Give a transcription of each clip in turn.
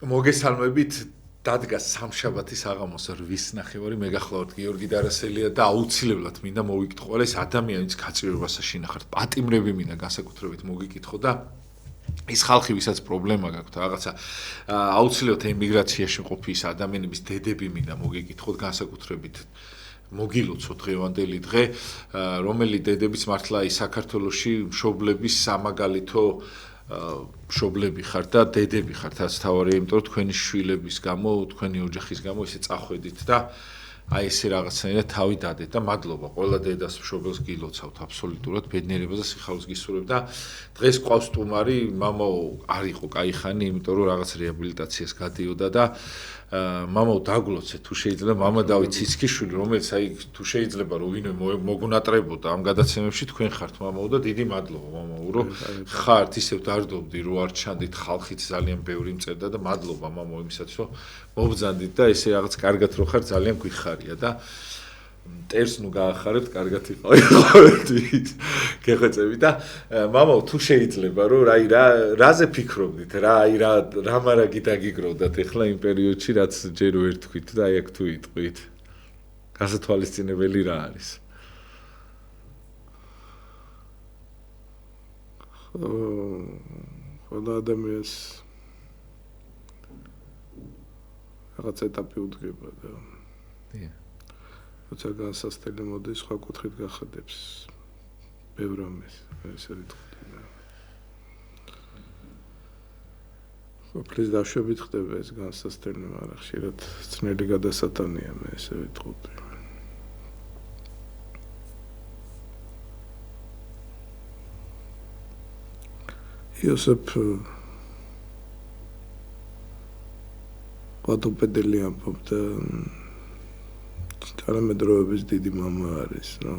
მოგესალმებით დადგა სამშაბათის აღამოს 8:30 მე გახლავართ გიორგი დარასელია და აუცილებლად მინდა მოვიკითხო ეს ადამიანის გაწირვებას შინახართ პატიმრები მინდა განსაკუთრებით მოგიკითხო და ის ხალხი ვისაც პრობლემა გაქვთ რაღაცა აუცილებლად ემიგრაციაში ყოფი ის ადამიანების დედები მინდა მოგიკითხოთ განსაკუთრებით მოგილოცოთ დღევანდელი დღე რომელი დედებიც მართლა ის საქართველოში მშობლების სამაგალითო მშობლები ხართ და დედები ხართ რაც თავარია იმიტომ რომ თქვენი შვილების გამო თქვენი ოჯახის გამო ისე წახვედით და აი ესე რაღაცნაირად თავი დადეთ და მადლობა ყველა დედას მშობელს გილოცავთ აბსოლუტურად ბედნიერებას და სიხარულს გისურვებ და დღეს ყავს სტუმარი მამაო არ იყო კაი ხანი იმიტომ რომ რაღაც რეაბილიტაციას გადიოდა და მამაო დაგლოცეთ თუ შეიძლება მამა დავით ციცქიშვილი რომელიც აი თუ შეიძლება რომ ვინმე მოგუნატრებოდა ამ გადაცემებში თქვენ ხართ მამაო და დიდი მადლობა მამაო რომ ხართ ისევ დარდობდი რომ არ ჩანდით ხალხით ძალიან ბევრი მწერდა და მადლობა მამაო იმისაც რომ მობრძანდით და ესე რაღაც კარგად რო ხარ ძალიან გვიხარია და ტერს ნუ გაახარებთ კარგად იყავით გეხვეწები და მამაო თუ შეიძლება რომ რაზე ფიქრობდით რა მარაგი დაგიგროვდათ ეხლა იმ პერიოდში რაც ჯერ ვერ თქვით და აი აქ თუ იტყვით გასათვალისწინებელი რა არის ყველა ადამიანს რაღაც ეტაპი უდგება და როცა განსასწრელი მოდის სხვა კუთხით გახადებს ბევრ ამას ესე ვიტყვი და ყოფილი დაშვებით ხდება ეს განსასწრელი მაგრამ ხშირად ძნელი გადასატანია მე ესე ვიტყვი იოსებ ორთოპედელი ამბობდა თანამედროვეობის დიდი მამა არის, რა.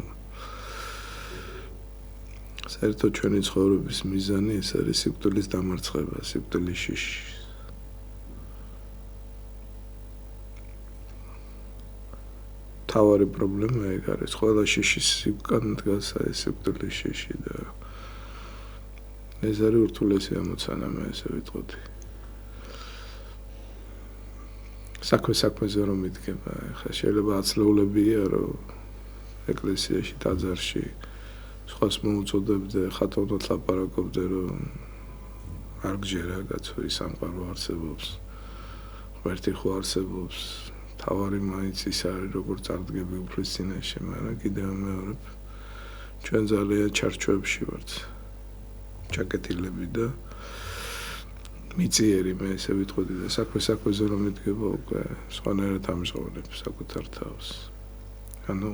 საერთოდ ჩვენი ცხოვრების მიზანი ეს არის სიკვდილის დამარცხება, სიკვდილის შიში. თავარი პრობლემა ეგ არის, ყველა შიშის უკან დგას ეს სიკვდილის შიში და ეს არის ურთულესი ამოცანა მე ესე ვიტყოდი. საქმეზე რომ მიდგება, ხა შეიძლება აცლეულებია რომ ეკლესიაში ტაძარში სხვას მოუწოდებდე, ხათოვნად ლაპარაკობდე რომ არ გჯერა კაცო ის სამყარო არსებობს. ღმერთი ხო არსებობს. თავარი მაინც ის არის როგორც წარდგები უფლის წინაშე, მაგრამ კიდევ მეორებ ჩვენ ძალიან ჩარჩოებში ვართ. ჩაკეტილები და მიწიერი მე ესე ვიტყოდი და საქმეზე რომ მიდგება უკვე სხვანაირად ამჟღავნებს საკუთარ თავს. ანუ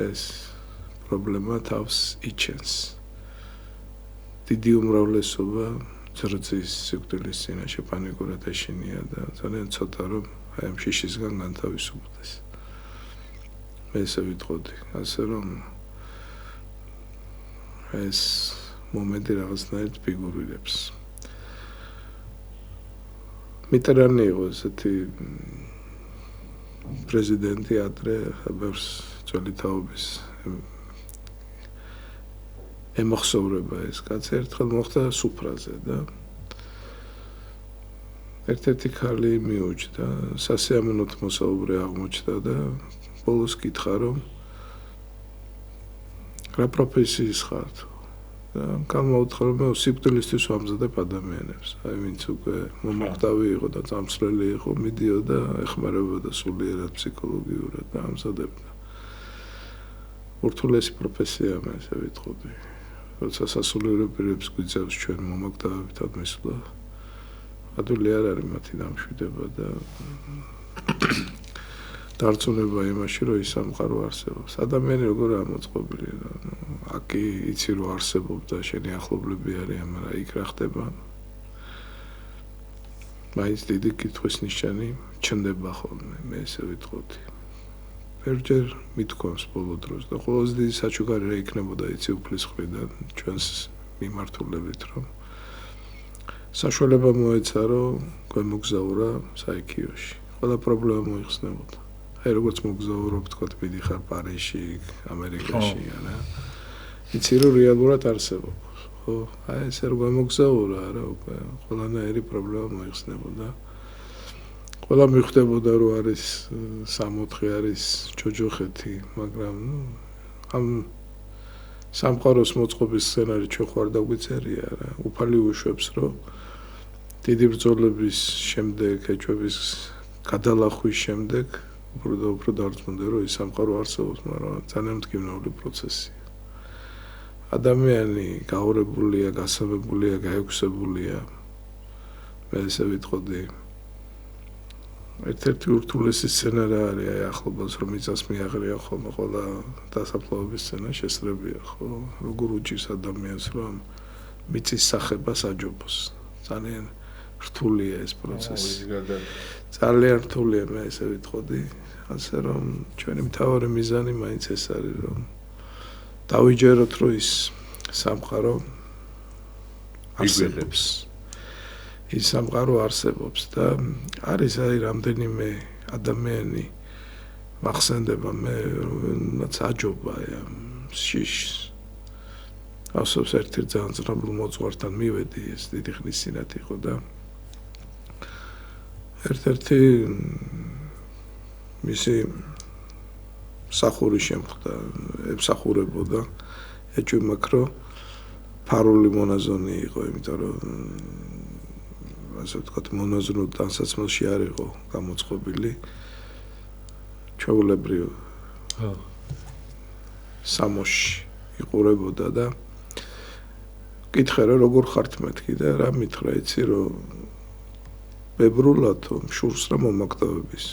ეს პრობლემა თავს იჩენს. დიდი უმრავლესობა ძრწის სიკვდილის წინაშე პანიკურად ეშინია და ძალიან ცოტა რომ აი ამ შიშისგან განთავისუფლდეს. მე ესე ვიტყოდი, ასე რომ ეს მომენტი რაღაცნაირად ფიგურირებს. მიტერანი იყო ესეთი პრეზიდენტი ადრე ხაბერს ძველი თაობის ემოხსოვრება ეს კაცი ერთხელ მოხდა სუფრაზე და ერთ-ერთი ქალი მიუჯდა სასიამოვნოდ მოსაუბრე აღმოჩნდა და ბოლოს კითხა რომ რა პროფესიის ხართ გამოუთხა რომ სიკვდილისთვის ვამზადებ ადამიანებს. აი ვინც უკვე მომხდავი იყო და წამსვლელი იყო, მიდიოდა, ეხმარებოდა სულიერად ფსიქოლოგიურად და ამზადებდა. ურთულესი პროფესია მე ესე ვიტყოდი. როცა სასულიერო პირებს გვიწევს ჩვენ მომხდავებთან მისვლა, ადვილი არ არის მათი დამშვიდება და დარწმუნება იმაში რომ ის სამყარო არსებობს. ადამიანი როგორ ამოწყობილი რა აკი იცი რომ არსებობს და შენი ახლობლები არიან, მაგრამ იქ რა ხდება? მაინც დიდი კითხვის ნიშანი ჩნდება ხოლმე, მე ესე ვიტყოდი. ერთჯერ მithქვამს ბოლო დროს და ყველაზე დიდი საჩუქარი რა იქნებოდა იცი უფლის მხრიდან ჩვენს მიმართულებით რომ საშუალება მოეცა რომ გვემოგზაურა საიქიოში. ყველა პრობლემა მოიხსნებოდა. აი როგორც მოგზაურობ თქვა მიდიხარ პარიზში, ამერიკაში, არა? იცი რომ რეალურად არსებობს. ხო? აი ეს რო გამოგზაურა რა უკვე ყველანაირი პრობლემა მოიხსნებოდა. ყველა მიხვდებოდა რომ არის 6-4 არის ჯოჯოხეთი, მაგრამ ამ სამყაროს მოწყობის სცენარი ჩვენ ხარ დაგვიწერია რა. უფალი უშვებს რომ დიდი ბრძოლების შემდეგ, ეჭვების გადალახვის შემდეგ უფრო დარწმუნდა რომ ის სამყარო არსებობს, მაგრამ ძალიან მტკივნეული პროცესია. ადამიანი გაურებულია, გასავებულია, გაექვსებულია. მე ესე ვიტყოდი. ერთ-ერთი ურთულესი სცენა რა არის აი ახლობას რომ იწას მიაღრია ხოლმე ყველა დასაფლავების სცენა შესწრებია ხო? როგორ უჭირს ადამიანს რომ მიწის სახებას აჯობოს. ძალიან რთულია ეს პროცესი. ძალიან რთულია მე ესე ვიტყოდი. ასე რომ ჩვენი მთავარი მიზანი მაინც ეს არის რომ დავიჯეროთ რომ ის სამყარო არსებობს. ის სამყარო არსებობს და არის აი რამდენიმე ადამიანი მახსენდება მე რაც აჯობა შიშს. ასობს ერთ-ერთ ძალიან ძნებულ მოძღვართან მივედი ეს დიდი ხნის წინათ იყო და ერთ-ერთი მისი სახური შემხვდა, ემსახურებოდა ეჭვი მაქრო ფარული მონაზონი იყო, იმიტომ რომ ასე ვთქვათ მონაზონურ ტანსაცმელში არ იყო გამოწყობილი ჩვეულებრივ სამოში იყურებოდა და კითხე რა როგორ ხართ მეთქი და რა მითხრა იცი რომ ბებრულად მშურს რა მომაკდავების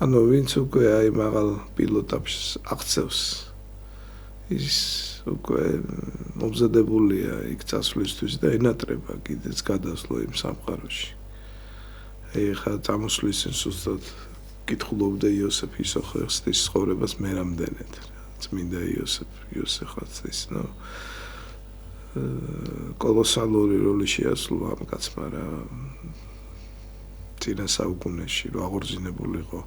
ანუ ვინც უკვე აი მაღალ პილოტებს აღწევს ის უკვე მომზადებულია იქ წასვლისთვის და ენატრება კიდეც გადასვლა იმ სამყაროში აი ხა წამოსვლის სუსტად კითხულობდა იოსებ ისოხერის ცხოვრებას მე რამდენად წმინდა იოსეხაც ის ნო კოლოსალური როლი შეასრულა ამ კაცმა რა წინა საუკუნეში რომ აღორძინებულიყო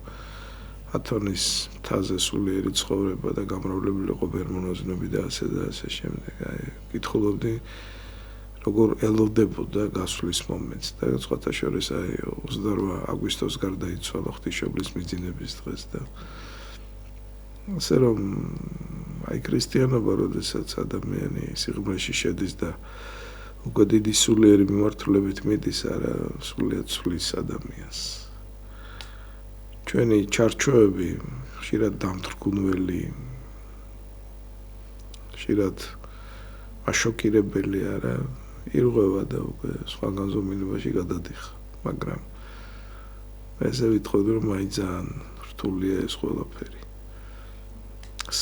ათონის მთაზე სულიერი ცხოვრება და გამრავლებულიყო ბერმონოზნები და ასე შემდეგ აი კითხულობდი როგორ ელოდებოდა გასვლის მომენტს და სხვათა შორის აი 28 აგვისტოს გარდაიცვალა ღვთისმშობლის მიძინების დღეს და ასე რომ აი ქრისტიანობა როდესაც ადამიანი სიღრმეში შედის და უკვე დიდი სულიერი მიმართულებით მიდის არა სულიად სulis ადამიანს ჩვენი ჩარჩოები ხშირად დამთრგუნველი ხშირად აშოკირებელი არა ირღვევა და უკვე სხვა განზომილებაში გადადიხა მაგრამ ესე ვიტყოდი რომ აი ძალიან რთულია ეს ყველაფერი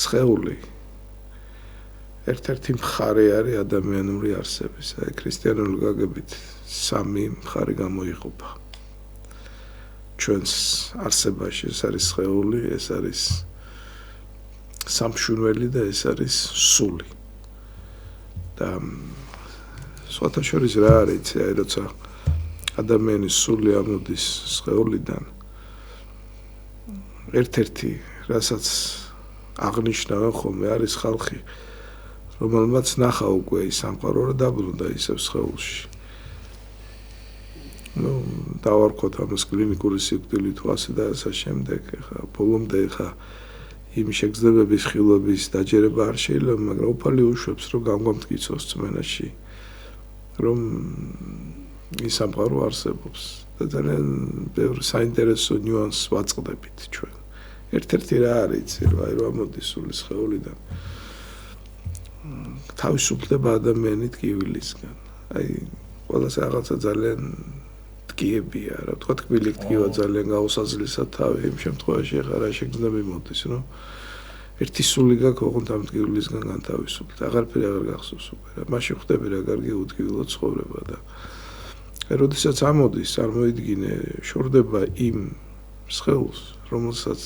სხეული ერთ-ერთი მხარე არის ადამიანური არსების აი ქრისტიანული გაგებით სამი მხარე გამოიყოფა ჩვენს არსებაში ეს არის სხეული ეს არის სამშვენელი და ეს არის სული და სხვათა შორის რა არის აი როცა ადამიანის სული ამოდის სხეულიდან ერთ-ერთი რასაც აღნიშნავენ ხოლმე არის ხალხი რომელმაც ნახა უკვე ის სამყარო რა დაბრუნდა ისევ სხეულში ну დავარქოთ ამას კლინიკური სიკვდილით ასე და ასე შემდეგ ხა ბოლომდე ხა იმ შეგრძნებების ხილობის დაჯერება არ შეიძლება მაგრამ უფალი უშვებს რომ გამგვამტკიცოს წმენაში რომ ის სამყარო არსებობს და ძალიან ბევრი საინტერესო ნიუანსს ვაწყდებით ჩვენ ერთ-ერთი რა არის რომ აი რომ ამოდის სულის სხეულიდან თავისუფლდება ადამიანი ტკივილისგან აი ყველას რაღაცა ძალიან ტკიებია რა თქვა ტკბილი ტკივა ძალიან გაუსაზრისა თავი იმ შემთხვევაში ხარ რა შეგრძნები მოდის რომ ერთი სული გაქვს ოღონდ ამ ტკივილისგან განთავისუფლდა აღარაფერი აღარ გახსოვს უკვე რა მაშინ ხვდები რა კარგი უტკივილო ცხოვრება და როდესაც ამოდის წარმოიდგინე შორდება იმ სხეულს რომელსაც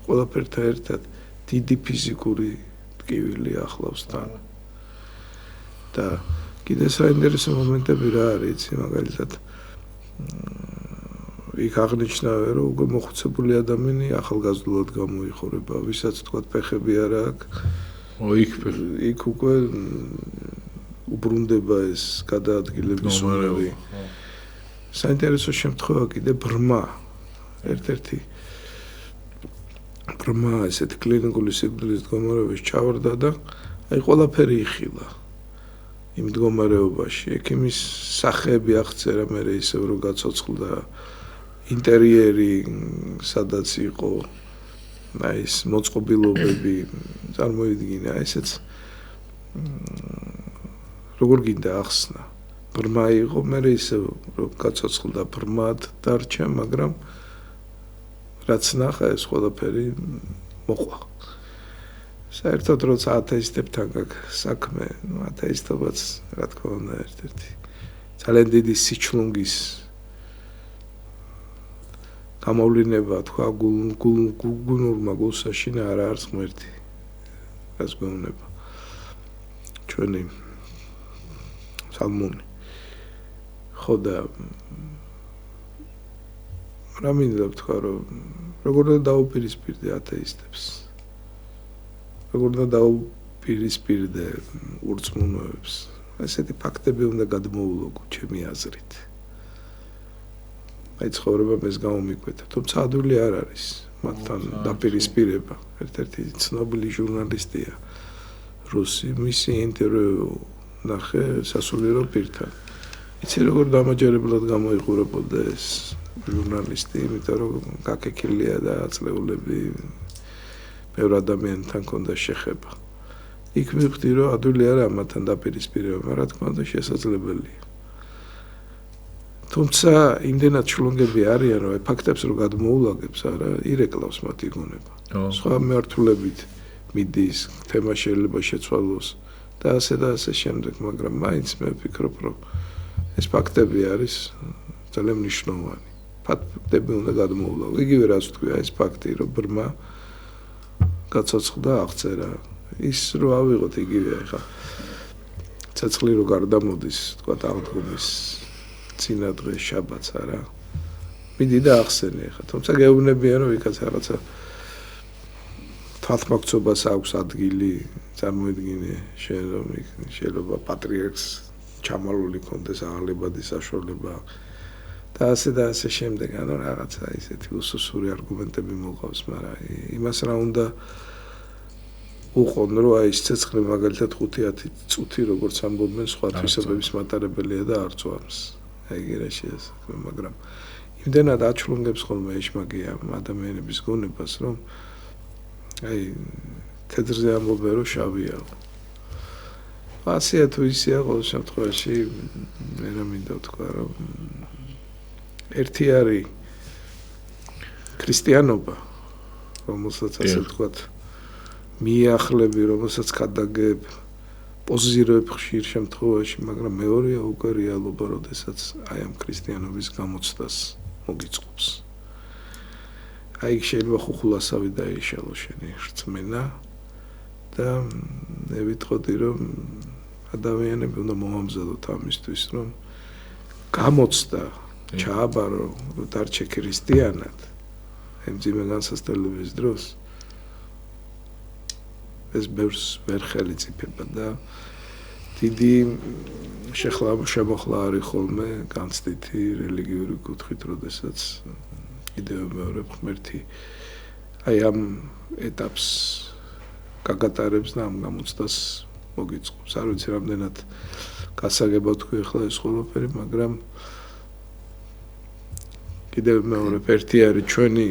ყველაფერთან ერთად დიდი ფიზიკური ტკივილი ახლავს თან და კიდე საინტერესო მომენტები რა არის მაგალითად იქ აღნიშნავენ რომ უკვე მოხუცებული ადამიანი ახალგაზრდულად გამოიხურება ვისაც თქვა ფეხები არ აქვს იქ უკვე უბრუნდება ეს გადაადგილების უნარი. საინტერესო შემთხვევა კიდე ბრმა. ერთ-ერთი ბრმა ესეთი კლინიკური სიკვდილის მდგომარეობაში ჩავარდა და აი ყველაფერი იხილა. იმ მდგომარეობაში ექიმის სახეები აღწერა მე ისევ რომ გაცოცხლდა ინტერიერი სადაც იყო აი ეს მოწყობილობები წარმოიდგინა ესეც როგორ გინდა ახსნა ბრმა იყო მე ისევ რომ გაცოცხლდა ბრმად დარჩა მაგრამ რაც ნახა ეს ყველაფერი მოყვა საერთოდ როცა ათეისტებთან გაქვს საქმე, ათეისტობაც რა თქმა უნდა ერთ-ერთი ძალიან დიდი სიჩლუნგის გამოვლინება თქვა გულურმა გულსაშინა არა არის ღმერთი. რაც გვეუბნება ჩვენი სალმონი. ხო და რა მინდა თქვა რომ როგორ უნდა დაუპირისპირდე ათეისტებს როგორ უნდა დაუპირისპირდე ურწმუნოებს ესეთი ფაქტები უნდა გადმოულოგო ჩემი აზრით აი ცხოვრება მეს გამომიკვეთა თუმცა ადვილი არ არის მათთან დაპირისპირება ერთ-ერთი ცნობილი ჟურნალისტია რუსი მისი ინტერვიუ ნახე სასულიერო პირთან იცი როგორ დამაჯერებლად გამოიყურებოდა ეს ჟურნალისტი იმიტომ რომ გაკექილია და აწლეულები ბევრ ადამიანთან ქონდა შეხება. იქ მივხვდი რომ ადვილი არა მათთან დაპირისპირება, რა თქმა უნდა შესაძლებელია. თუმცა იმდენად შლონგები არიან, რომ ფაქტებს რო გადმოულაგებს, არა, ირეკლავს მათი გონება. სხვა მართულებით მიდის, თემა შეიძლება შეცვალოს და ასე შემდეგ, მაგრამ მაინც მე ვფიქრობ, რომ ეს ფაქტები არის ძალიან მნიშვნელოვანი. ფაქტები უნდა გადმოულაგო. იგივე რაც თქვია ეს ფაქტი, რომ ბრმა გაცოცხლდა აღწერა ის რო ავიღოთ იგივე ახლა ცეცხლი რო გარდამოდის თქვა აღდგომის წინა დღეს შაბათს არა მიდი და ახსენე ახლა თუმცა გეუბნებიან რომ იქაც რაღაცა თვალთმოქცობას აქვს ადგილი წარმოიდგინე შენ რომ შეიძლება პატრიარქს ჩამალული კონდეს აღლებადი საშუალება და ასე შემდეგ ანუ რაღაცა ისეთი უსუსური არგუმენტები მოყავს მაგრამ იმას რა უნდა უყონ რომ აი ეს ცეცხლი მაგალითად 5-10 წუთი როგორც ამბობენ სხვა თვისებების მატარებელია და არ წვამს აი ეგრე შეასაქმე მაგრამ იმდენად აჩლუნგებს ხოლმე ეშმაკია ადამიანების გონებას რომ აი თეთრზე ამბობენ რომ შავია ასეა თუ ისეა ყოველ შემთხვევაში მე რა მინდა ვთქვა რომ ერთი არის ქრისტიანობა რომელსაც ასე ვთქვათ მიახლები რომელსაც გადაგებ პოზირებ ხშირ შემთხვევაში მაგრამ მეორეა უკვე რეალობა როდესაც აი ამ ქრისტიანობის გამოცდას მოგიწყობს აი შეიძლება ხუხულასავი დაიშალო შენი რწმენა და მე ვიტყოდი რომ ადამიანები უნდა მოამზადოთ ამისთვის რომ გამოცდა ჩააბარო დარჩე ქრისტიანად ემძიმე განსასწრების დროს ეს ბევრს ვერ ხელიწიფება და დიდი შემოხლა არის ხოლმე განცდითი რელიგიური კუთხით, როდესაც კიდევ მეორე ღმერთი აი ამ ეტაპს გაგატარებს და ამ გამოცდას მოგიწყობს. არ ვიცი რამდენად გასაგებად თქვი ახლა ეს ყველაფერი, მაგრამ კიდევ მეორე ერთი არის ჩვენი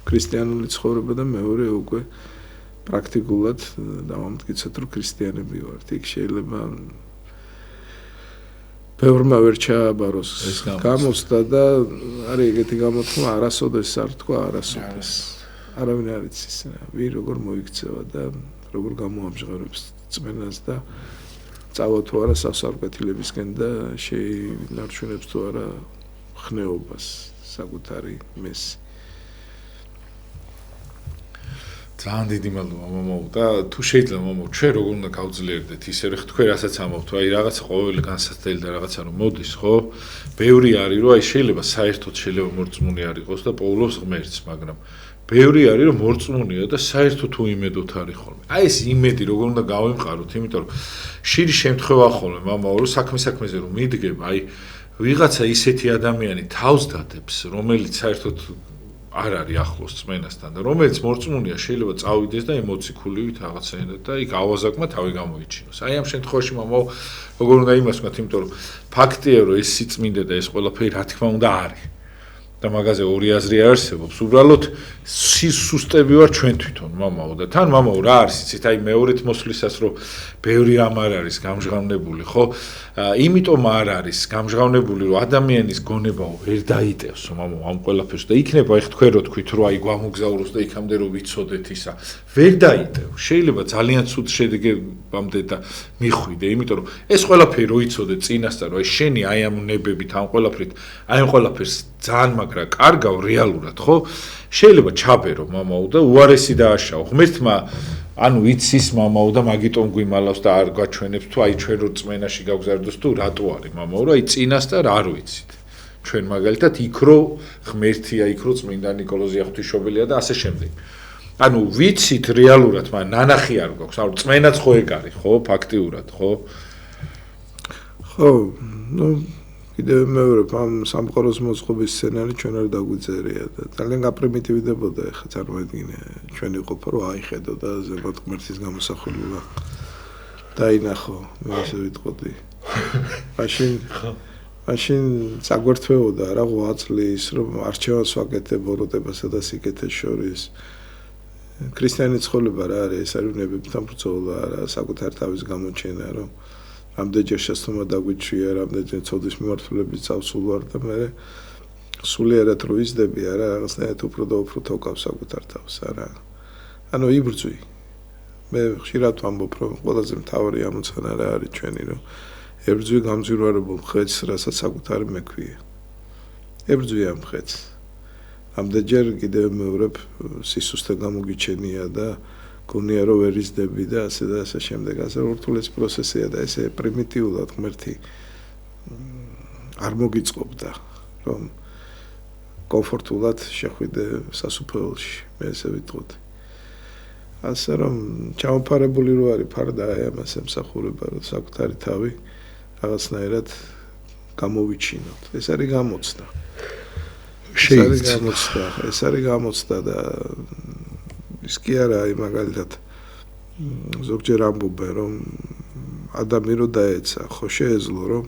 ქრისტიანული ცხოვრება და მეორე უკვე პრაქტიკულად დავამტკიცეთ რომ ქრისტიანები ვართ. იქ შეიძლება ბევრმა ვერ ჩააბაროს გამოცდა და არის ეგეთი გამოთქმა არასოდეს არ თქვა არასოდეს. არავინ არ იცის ვინ როგორ მოიქცევა და როგორ გამოამჟღავნებს წმენას და წავა თუ არა სასარგებლოებისკენ და შეინარჩუნებს თუ არა ხნეობას საკუთარი მესი. ძალიან დიდი მადლობა მომო და თუ შეიძლება მომო ჩვენ როგორ უნდა გავძლიერდეთ ისე რომ თქვენ რასაც ამბობთ აი რაღაცა ყოველი განსაცდელი და რაღაცა რომ მოდის ხო ბევრი არის რომ აი შეიძლება საერთოდ შეიძლება მორწმუნე არ იყოს და პოულობს ღმერთს მაგრამ ბევრი არის რომ მორწმუნეა და საერთოდ თუ იმედოთ არის ხოლმე. აი ეს იმედი როგორ უნდა გავიმყაროთ, იმიტომ რომ შირი შემთხვევა ხოლმე მამაო რომ საქმეზე რომ მიდგება, აი ვიღაცა ისეთი ადამიანი თავს დადებს, რომელიც საერთოდ არ არის ახლოს წმენასთან და რომელიც მორწმუნეა შეიძლება წავიდეს და ემოციკულივით რაღაცაერად და იქ ავაზაკმა თავი გამოიჩინოს. აი ამ შემთხვევაში მამაო როგორ უნდა იმას ვთქვათ, იმიტომ რომ ფაქტია რომ ეს სიწმინდე და ეს ყველაფერი რა თქმა უნდა არის. და მაგაზე ორი აზრი არ არსებობს. უბრალოდ სუსტები ვარ ჩვენ თვითონ, მამაო და თან მამაო რა არის იცით, აი მეორეთ მოსვლისას რომ ბევრი რამ არ არის გამჟღავნებული, ხო? იმიტომ არ არის გამჟღავნებული, რომ ადამიანის გონებაო ვერ დაიტევსო, მამაო, ამ ყველაფერს და იქნება ეხ თქვენ რო თქვით, რომ აი გვამოგზაუროს და იქამდე რომ ვიცოდეთ ისა. ვერ დაიტევ. შეიძლება ძალიან ცუდ შედეგებამდე და მიხვიდე, იმიტომ რომ ეს ყველაფერი რო იცოდე წინასწარ, რომ აი შენი აი ამ ნებებით, ამ ყველაფრით, აი ამ ყველაფერს ძალიან მაგრამ კარგავ რეალურად, ხო? შეიძლება ჩაბერო მამაო და უარესი დააშაო. ღმერთმა ანუ იცის მამაო და მაგიტომ გვიმალავს და არ გაჩვენებს თუ აი ჩვენ რო წმენაში გავგზავნოს თუ რატო არის მამაო, რომ აი წინასწარ არ ვიცით. ჩვენ მაგალითად იქ რო ღმერთია, იქ რო წმინდა ნიკოლოზი ღვთისმშობელია და ასე შემდეგ. ანუ ვიცით რეალურად, მაგრამ ნანახი არ გვაქვს. ანუ წმენაც ხო ეგ არის, ხო? ფაქტიურად, ხო? ხო, ნუ კიდევ მეორე ამ სამყაროს მოწყობის სცენარი ჩვენ არ დაგვიწერია და ძალიან გაპრიმიტივდებოდა ეხლა წარმოედგინე ჩვენი ყოფა რომ აიხედო და ზემოთ ღმერთის გამოსახულება დაინახო მე ასე ვიტყოდი მაშინ საგვერთვეოდა რა 8 წლის რომ არჩევანს ვაკეთებ ბოროტებასა და სიკეთეს შორის ქრისტიანი ცხოვრება რა არის ეს არის ნებებთან ბრძოლა რა საკუთარ თავის გამოჩენა რომ რამდენჯერ შეცდომა დაგვიჩვია, რამდენჯერ ცოდის მიმართულებით წავსულ ვარ და მე სულიერად რო ვიზდები არა, რაღაცნაირად უფრო და უფრო თოვკავ საკუთარ თავს არა. ანუ იბრძვი. მე ხშირად ვამბობ, რომ ყველაზე მთავარი ამოცანა რა არის ჩვენი, რომ ებრძვი გამძვირვარებულ ხეთს, რასაც საკუთარი მექვია. ებრძვი ამ ხეთს. რამდენჯერ კიდევ მეორებ სისუსტე გამოგიჩენია და გონია რომ ვერ იზდები და ასე შემდეგ ასე ურთულეს პროცესია და ესე პრიმიტიულად ღმერთი არ მოგიწყობდა რომ კომფორტულად შეხვიდე სასუფეველში მე ესე ვიტყოდი ასე რომ ჩამოფარებული რო არის ფარდა აი ამას ემსახურება რომ საკუთარი თავი რაღაცნაირად გამოვიჩინოთ ეს არის გამოცდა ეს არის გამოცდა და ის კი არა აი მაგალითად ზოგჯერ ამბობენ რომ ადამი რო დაეცა ხო შეეძლო რომ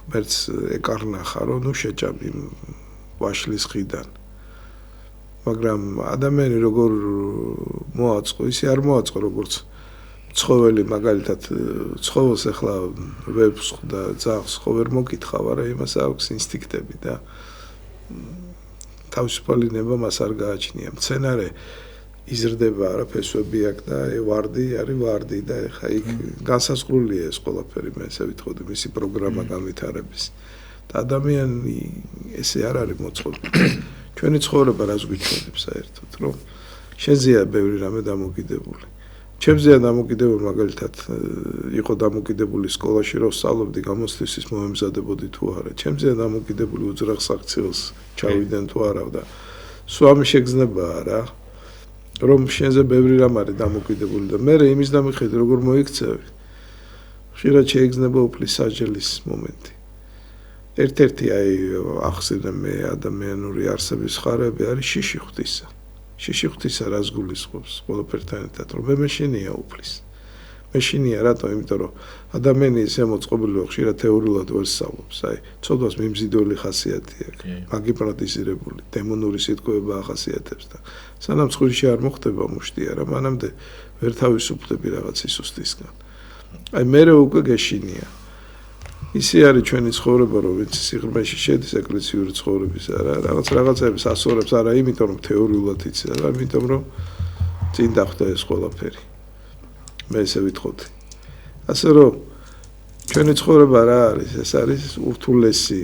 ღმერთს ეკარნახა რომ ნუ შეჭამი ვაშლის ხიდან მაგრამ ადამიანი როგორ მოაწყო ისე არ მოაწყო როგორც ცხოველი მაგალითად ცხოველს ახლა ვებს და ძაღლს ხო ვერ მოკითხავ არა იმას აქვს ინსტინქტები და თავისუფალი ნება მას არ გააჩნია მცენარე იზრდება რა ფესვები აქვს და ვარდი არის ვარდი და ეხა იქ განსაზღვრულია ეს ყველაფერი მე ესე ვიტყოდი მისი პროგრამა განვითარების და ადამიანი ესე არ არის მოწყობილი ჩვენი ცხოვრება რას გვიჩვენებს საერთოდ რომ შეზეა ბევრი რამე დამოკიდებული ჩემზეა დამოკიდებული მაგალითად იყო დამოკიდებული სკოლაში რომ სწავლობდი გამოცდისთვის მომემზადებოდი თუ არა ჩემზეა დამოკიდებული უძრახ საქციელს ჩავიდნენ თუ არა და სვამი შეგზნებაა რა რომ შენზე ბევრი რამ არის დამოკიდებული და მე იმის დამიხედი როგორ მოიქცევი ხშირად შეეგზნება უფლის საჯელის მომენტი ერთ-ერთი აი ახსენე მე ადამიანური არსების ხარები არის შიში ღვთისა რას გულისხმობს ყველაფერთან ერთად რომ მე მეშინია უფლის მეშინია რატო იმიტომ რომ ადამიანი ისე მოწყობილია ხშირად თეორიულად ვერ სწავლობს აი ცოდვას მიმზიდველი ხასიათი აქვს მაგიპრატიზირებული დემონური სიტყვება ახასიათებს და სანამ ცხვირში არ მოხდება მუშტი არა მანამდე ვერ თავისუფლდები რაღაც სისუსტისგან აი მე უკვე გეშინია ისე არის ჩვენი ცხოვრება რომ ვიცი სიღრმეში შედის ეკლესიური ცხოვრების არა რაღაცებს ასწორებს არა იმიტომ რომ თეორიულად იცი არა იმიტომ რომ წინ დახვდა ეს ყველაფერი მე ესე ვიტყოდი ასე რომ ჩვენი ცხოვრება რა არის ეს არის ურთულესი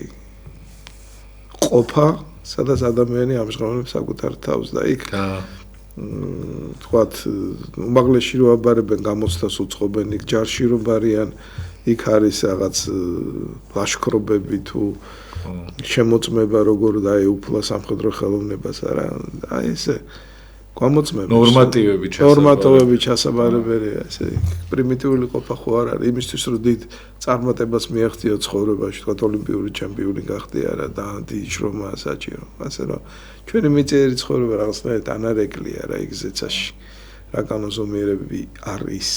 ყოფა სადაც ადამიანი ამჟღავნებს საკუთარ თავს და იქ თქვათ უმაღლესში რო აბარებენ გამოცდას უწყობენ იქ ჯარში რო ბარიან იქ არის რაღაც ლაშქრობები თუ შემოწმება როგორ და აი უფლა სამხედრო ხელოვნებას არა აი ესე გამოწმება ნორმატივები ჩასაბარებელია ესე პრიმიტიული ყოფა ხო არ არის იმისთვის რომ დიდ წარმატებას მიაღწიო ცხოვრებაში თქვა ოლიმპიური ჩემპიონი გახდე არა და დიდი შრომა საჭირო ასე რომ ჩვენი მიწიერი ცხოვრება რაღაცნაირად ანარეკლია რა იგზეცაში რა განოზომიერებები არის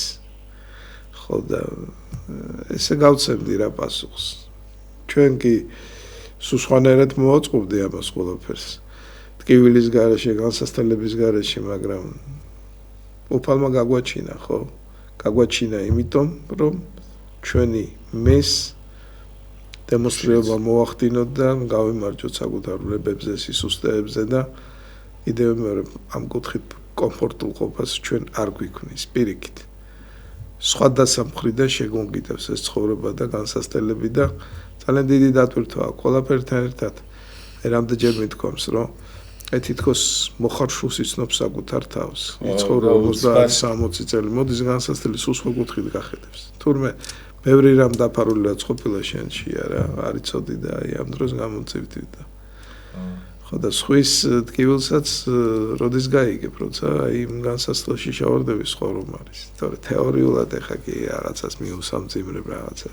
ხო და ესე გავცემდი რა პასუხს ჩვენ კი სულ სხვანაირად მოვაწყობდი ამას ყველაფერს ტკივილის გარეშე, განსასწრების გარეშე, მაგრამ უფალმა გაგვაჩინა, ხო? გაგვაჩინა იმიტომ, რომ ჩვენი მეს დემონსტრირება მოახდინოთ და გავიმარჯვოთ საკუთარ ვრებებზე, სისუსტეებზე და კიდევ მეორე ამ კუთხით კომფორტულ ყოფას ჩვენ არ გვიქმნის პირიქით. სხვა დასამხრიდან შეგონგიტებს ეს ცხოვრება და განსასწრები და ძალიან დიდი დატვირთვა აქვს ყველაფერთან ერთად. რამდენჯერ მithქვამს, რომ თითქოს მოხარშულს იცნობს საკუთარ თავს. იცხოვრა 50-60 წელი, მოდის განსასწრელი სულ სხვა კუთხით გახედებს. თურმე ბევრი რამ დაფარულიაც ყოფილა შენში არა, არ იცოდი და აი ამ დროს გამომწივდი და ხო და სხვის ტკივილსაც როდის გაიგებ, როცა აი იმ განსასწრელში შევარდები სხვა რომ არის. თორე თეორიულად ეხა კი რაღაცას მიუსამძიმრებ რაღაცა.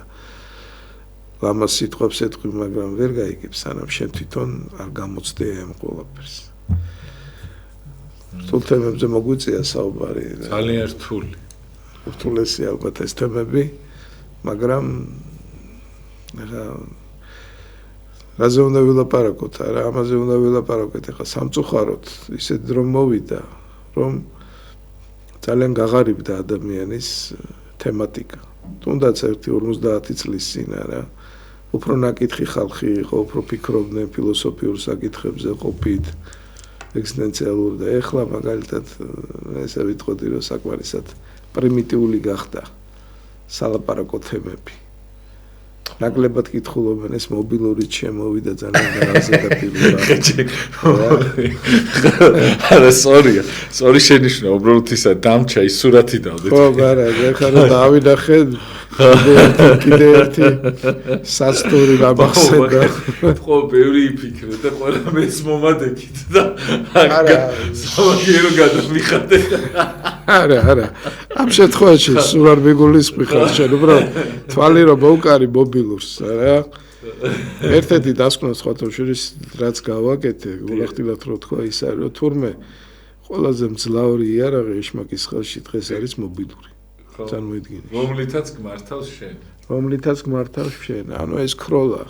ლამაზ სიტყვებს ეთქვი, მაგრამ ვერ გაიგებ, სანამ შენ თვითონ არ გამოცდე ამ ყველაფერს. რთულ თემებზე მოგვიწია საუბარი. ძალიან რთული. რთულესი ალბათ ეს თემები, მაგრამ რაზე უნდა ვილაპარაკოთ, არა, ამაზე უნდა ვილაპარაკოთ, ეხლა სამწუხაროდ ისეთ დრო მოვიდა, რომ ძალიან გაღარიბდა ადამიანის თემატიკა. თუნდაც 1-50 წლის წინ არა უფრო ნაკითხი ხალხი იყო, უფრო ფიქრობდნენ ფილოსოფიურ საკითხებზე, ყოფით ეგზისტენციალურ და ეხლა მაგალითად ესე ვიტყოდი, რომ საკმარისად პრიმიტიული გახდა სალაპარაკო თემები. ნაკლებად კითხულობენ ეს მობილურით შემოვიდა ძალიან განაზრდაპირება. არა, სორია. სორი შენიშნა, უბრალოდ ისა დამჩა ის სურათი დავდეთ. ხო, არა, ეხლა რომ დავინახე კიდე ერთი სასტური გამახსენდა. ხო, ბევრი იფიქრე და ყველა მეც მომადექით და არა, სამაგერო გადამიხადე. არა. ამ შემთხვევაში სულ არ მიგულისხმი ხარ შენ, უბრალოდ თვალი რომ მოვკარი მობილურს, არა? ერთ-ერთი დასკვნა სხვათაშორის რაც გავაკეთე, გულახდილად რო თქვა ის არის, რომ თურმე ყველაზე მძლავრი იარაღი ეშმაკის ხელში დღეს არის მობილური. წარმოიდგინე. რომლითაც გმართავს შენ. ანუ ეს ქროლა.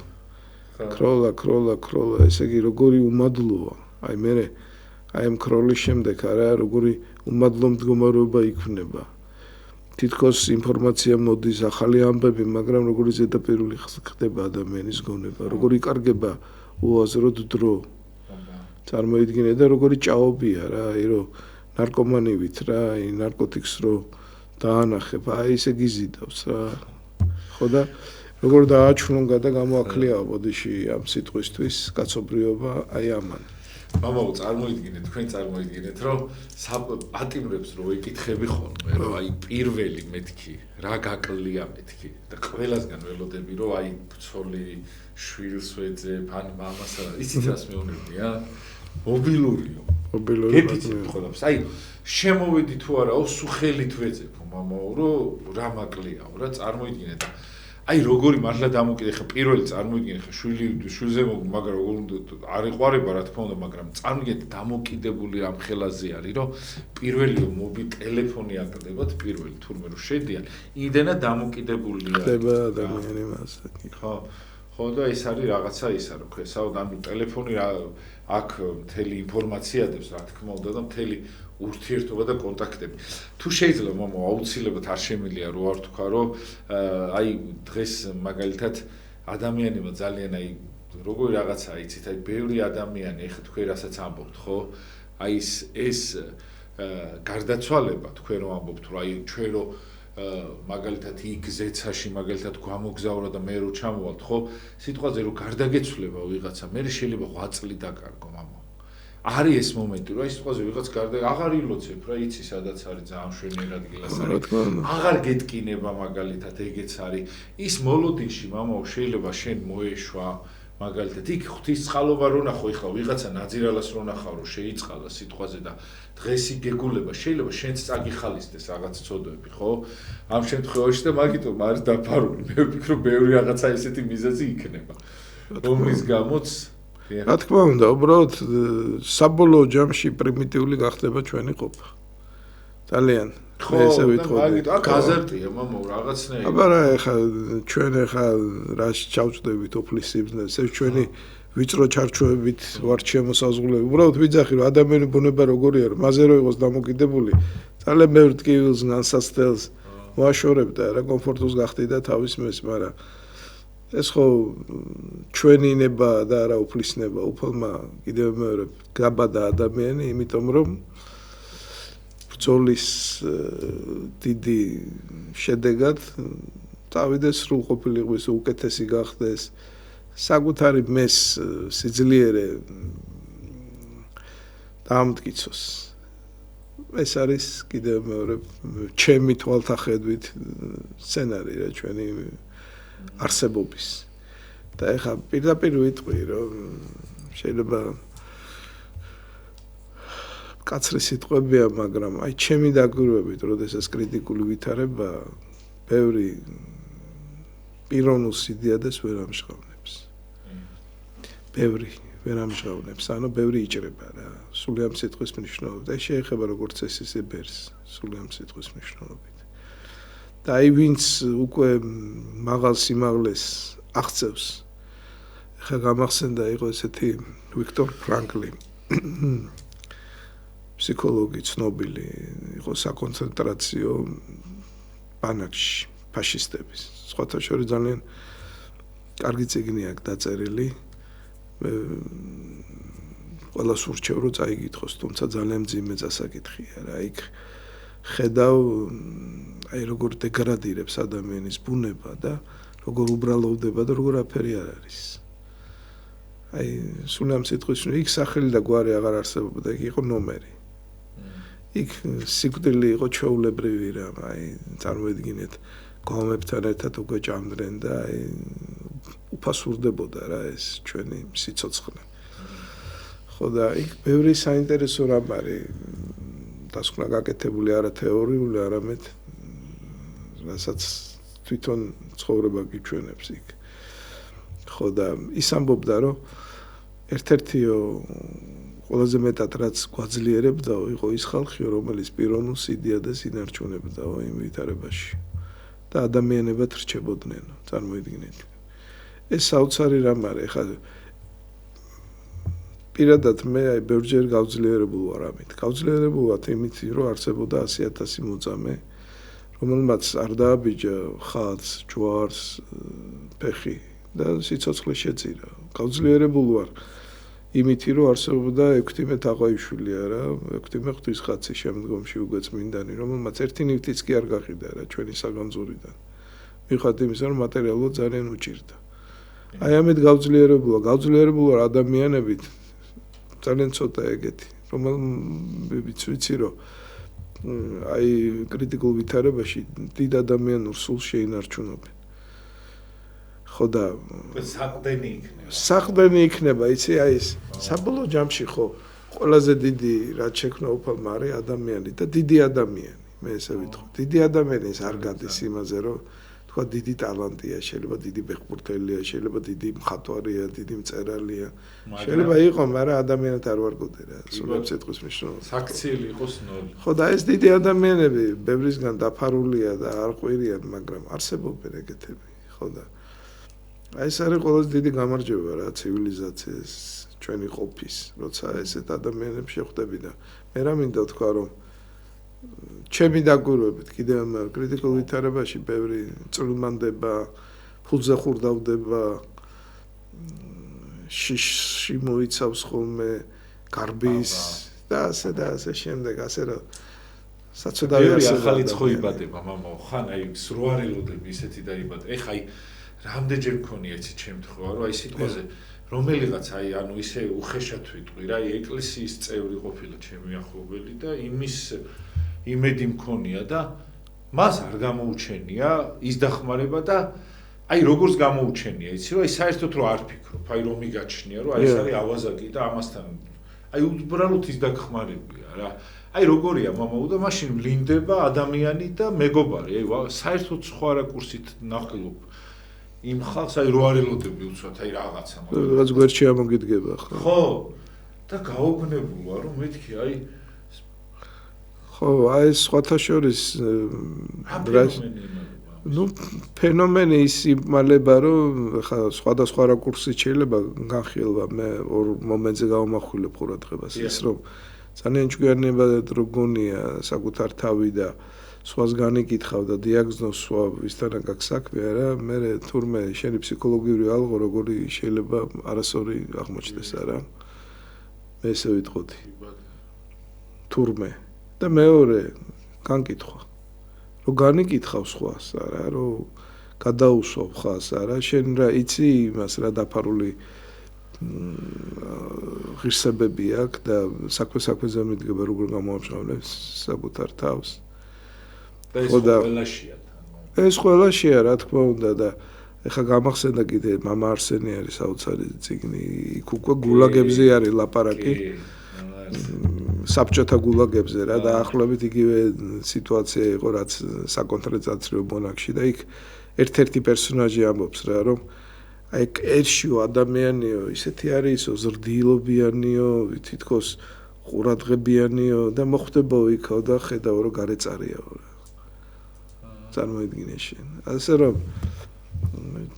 ესე იგი როგორი უმადლოა. აი მე აი ამ ქროლის შემდეგ არა როგორი უმადლო მდგომარეობა იქნება. თითქოს ინფორმაცია მოდის, ახალი ამბები, მაგრამ როგორი ზედაპირული ხდება ადამიანის გონება, როგორი იკარგება უაზროდ დრო. წარმოიდგინე და როგორი ჭაობია რა, აი რომ ნარკომანივით რა, აი ნარკოტიკს რო დაანახებ, აი ესე გიზიდავს რა. ხო და როგორ დააჩვენგა და გამოაკლიაო ბოდიში ამ სიტყვისთვის კაცობრიობა აი ამან. მამაო, თქვენ წარმოიდგინეთ, რომ პატიმრებს რო ეკითხები ხოლმე, რომ აი პირველი მეთქი, რა გაკლია მეთქი და ყველასგან ველოდები, რომ აი ცოლი შვილს ვეძებ, ან მამას რა, ისიც რას მეუბნებია? მობილურიო. გეტიცებ ხოლმე. აი შემოვედი თუ არაო, სულ ხელით ვეძებ, მამაო, რომ რა მაკლიაო, რა წარმოიდგინეთ. აი როგორი მართლა დამოკიდე ხა პირველი წარმოიდგინე ხა შვილზე მაგრამ როგორ უნდა არ ეყარება რა თქმა უნდა მაგრამ წარმოგეთ დამოკიდებული რამ ხელაზე არის რომ პირველი მობილ ტელეფონი აკდებათ პირველი თურმე რომ შედიან იმდენად დამოკიდებულია ხდება ადამიანი მასე ხო და ეს არის რაღაცა ისა რომ ხესაო ანუ ტელეფონი რა აქ მთელი ინფორმაცია დებს რა თქმა უნდა და მთელი ურთიერთობა და კონტაქტები. თუ შეიძლება მამა აუცილებლად არ შემიძლია რო არ თქვა რომ აი დღეს მაგალითად ადამიანებმა ძალიან აი როგორი რაღაცა იცით აი ბევრი ადამიანი ეხა თქვენ რასაც ამბობთ ხო აი ეს გარდაცვალება თქვენ რო ამბობთ რომ აი ჩვენ რო მაგალითად იქ ზეცაში მაგალითად გამოგზავრა და მე რო ჩამოვალთ ხო სიტყვაზე რო გარდაგეცვლება ვიღაცა მე შეიძლება 8 წელი დაკარგო მამა არის ეს მომენტი, რომ აი სიტყვაზე ვიღაც გარდა აღარ ილოცებ რა, იცი სადაც არის ძალიან შვენი ადგილას არის. აღარ გეტკინება მაგალითად ეგეც არის. ის მოლოდინში მამაო შეიძლება შენ მოეშვა, მაგალითად იქ ღვთისწყალობა რო ნახო ეხლა ვიღაცა ნაძირალას რო ნახავ რომ შეიწყალა სიტყვაზე და დღეს იგეგულება შეიძლება შენც წაგიხალისდეს რაღაც ცოდვები ხო ამ შემთხვევაში და მაგიტომ არის დაფარული მე ვფიქრობ ბევრი რაღაცა ესეთი მიზეზი იქნება რომლის გამოც რა თქმა უნდა უბრალოდ საბოლოო ჯამში პრიმიტიული გახდება ჩვენი ყოფა ძალიან ხო ესე ვიტყოდი აქ აზარტია მამო რაღაცნაირი აბა რა ეხა ჩვენ ეხა რა ჩავწდებით ოფლის სიბნელს ეს ჩვენი ვიწრო ჩარჩოებით ვარ შემოსაზღვრული უბრალოდ ვიძახი რომ ადამიანის ბუნება როგორია რომ მასე რო იყოს დამოკიდებული ძალიან ბევრ ტკივილს განსაცდელს ვაშორებ და რა კომფორტულს გახდიდა თავის მეს მაგრამ ეს ხო ჩვენი ნება და არა უფლისნება უფალმა კიდევ მეორე გაბადა ადამიანი იმიტომ რომ ბრძოლის დიდი შედეგად წავიდეს სრულყოფილიყვის უკეთესი გახდეს საკუთარი მეს სიძლიერე დაამტკიცოს ეს არის კიდევ მეორე ჩემი თვალთახედვით სცენარი რა ჩვენი არსებობის და ეხა პირდაპირ ვიტყვი რომ შეიძლება კაცრი სიტყვებია მაგრამ აი ჩემი დაკვირვებით როდესაც კრიტიკული ვითარება ბევრი პიროვნულ სიდიადეს ვერ ამჟღავნებს ბევრი ვერ ამჟღავნებს ანუ ბევრი იჭრება რა სული ამ სიტყვის მნიშვნელობით და შეეხება როგორც ეს ისე ბერს სული ამ სიტყვის მნიშვნელობით და აი ვინც უკვე მაღალ სიმაღლეს აღწევს ხა გამახსენდა იყო ესეთი ვიქტორ ფრანკლი ფსიქოლოგი ცნობილი იყო საკონცენტრაციო ბანაკში ფაშისტების სხვათა შორის ძალიან კარგი წიგნი აქვს დაწერილი ყველას ურჩევ რომ წაიგითხოს თუმცა ძალიან მძიმე წასაკითხია რა იქ ხედავ აი როგორ დეგრადირებს ადამიანის ბუნება და როგორ უბრალოვდება და როგორ აფერი არ არის აი სულ ამ სიტყვის იქ სახელი და გვარი აღარ არსებობდა იქ იყო ნომერი იქ სიკვდილი იყო ჩვეულებრივი რა აი წარმოედგინეთ გომებთან ერთად უკვე ჭამდრენ და აი უფასურდებოდა რა ეს ჩვენი სიცოცხლე ხო და იქ ბევრი საინტერესო რამ არის დასკვნა გაკეთებული არა თეორიული არამედ რასაც თვითონ ცხოვრება გიჩვენებს იქ ხო და ის ამბობდა რომ ერთ-ერთიო ყველაზე მეტად რაც გვაძლიერებდაო იყო ის ხალხიო რომელიც პიროვნულ სიდიადეს ინარჩუნებდაო იმ ვითარებაში და ადამიანებად რჩებოდნენ წარმოიდგინეთ ეს საოცარი რამ არის ხა პირადად მე აი ბევრჯერ გავძლიერებულ ვარ ამით გავძლიერებულ ვარ იმით რომ არსებობდა 100,000 მოწამე რომელმაც არ დააბიჯა ხალხს ჯვარს ფეხი და სიცოცხლე შეწირა გავძლიერებულ ვარ იმითი რომ არსებობდა 16 აღვაიშვილი არა 16 ღვთისხაცი შემდგომში უკვე წმინდანი რომელმაც ერთი ნივთიც კი არ გაყიდა რა ჩვენი საგანძურიდან მიხართ იმისა რომ მატერიალურად ძალიან უჭირდა აი ამით გავძლიერებულ ვარ ადამიანებით ძალიან ცოტა ეგეთი რომელმაც ვიცი რომ აი კრიტიკულ ვითარებაში დიდ ადამიანურ სულს შეინარჩუნებენ ხო და საყდენი იქნება იცი აი ეს საბოლოო ჯამში ხო ყველაზე დიდი რაც შექმნა უფალმა არის ადამიანი და დიდი ადამიანი მე ესე ვიტყვი დიდი ადამიანის არ გადის იმაზე რომ თქვა დიდი ტალანტია შეიძლება დიდი ფეხბურთელია შეიძლება დიდი მხატვარია დიდი მწერალია შეიძლება იყოს მაგრამ ადამიანად არ ვარგოდე რა სულ ამ სიტყვის მნიშვნელობით საქციელი იყოს ნოლი ხო და ეს დიდი ადამიანები ბევრისგან დაფარულია და არ ყვირიან მაგრამ არსებობენ ეგეთები ხო და აი ეს არის ყველაზე დიდი გამარჯვება რა ცივილიზაციის ჩვენი ყოფის როცა ესეთ ადამიანებს შეხვდები და მე რა მინდა თქვა რომ ჩემი დაკვირვებით კიდევ კრიტიკულ ვითარებაში ბევრი წვრილმანდება ფულზე ხურდავდება შიში მოიცავს ხოლმე გარბის და ასე შემდეგ ასე რომ საწოდავი ახალი ცხო იბადება მამაო ხან აი სროარელოდები ისეთი დაიბადა ეხა აი რამდენჯერ მქონია იცი შემთხვევა რომ აი სიტყვაზე რომელიღაც აი ანუ ისე უხეშად ვიტყვი რა აი ეკლესიის წევრი ყოფილა ჩემი ახლობელი და იმის იმედი მქონია და მას არ გამოუჩენია ის დახმარება და აი როგორც გამოუჩენია იცი რომ აი საერთოდ რო არ ფიქრობ აი რომ მიგაჩნია რომ აი ეს არის ავაზაკი და ამასთან აი უბრალოდ ის დაგხმარებია რა აი როგორია მამაო და მაშინ ვლინდება ადამიანი და მეგობარი აი საერთოდ სხვა რაკურსით ნახულობ იმ ხალხს აი რო არ ელოდები უცბად აი რაღაცა რაღაც გვერდში ამოგიდგება ხო და გაუგნებულა რომ მეთქი აი ხო აი სხვათა შორის ну ფენომენი ის იმალება რომ ხა სხვადასხვა რაკურსით შეიძლება განხილვა მე ორ მომენტზე გავამახვილებ ყურადღებას ის რომ ძალიან ჭკვიანება რო გონია საკუთარ თავი და სხვას განიკითხავ და დიაგნოზს სვავ ვისთანა გაქვს საქმე არა მე თურმე შენი ფსიქოლოგიური ალღო როგორი შეიძლება არასორი აღმოჩნდეს არა მე ესე ვიტყოდი თურმე და მეორე განკითხვა რომ განიკითხავ სხვას არა რომ გადაუსვავ ხას არა შენ რა იცი იმას რა დაფარული ღირსებები აქვს და საქმეზე მიდგება როგორ გამოამჟღავნებს საკუთარ თავს ეს ყველაშია რა თქმა უნდა და ეხა გამახსენდა კიდე მამა არსენი არის საოცარი წიგნი იქ უკვე გულაგებზე არის ლაპარაკი საბჭოთა გულაგებზე რა და ახლობით იგივე სიტუაცია იყო რაც საკონცენტრაციო ბანაკში და იქ ერთ-ერთი პერსონაჟი ამბობს რა რომ აი ერშიო ადამიანიო ისეთი არისო ზრდილობიანიო თითქოს ყურადღებიანიო და მოხვდებო იქო და ხედავ რომ გარეწარიაო რა წარმოიდგინე შენ ასე რომ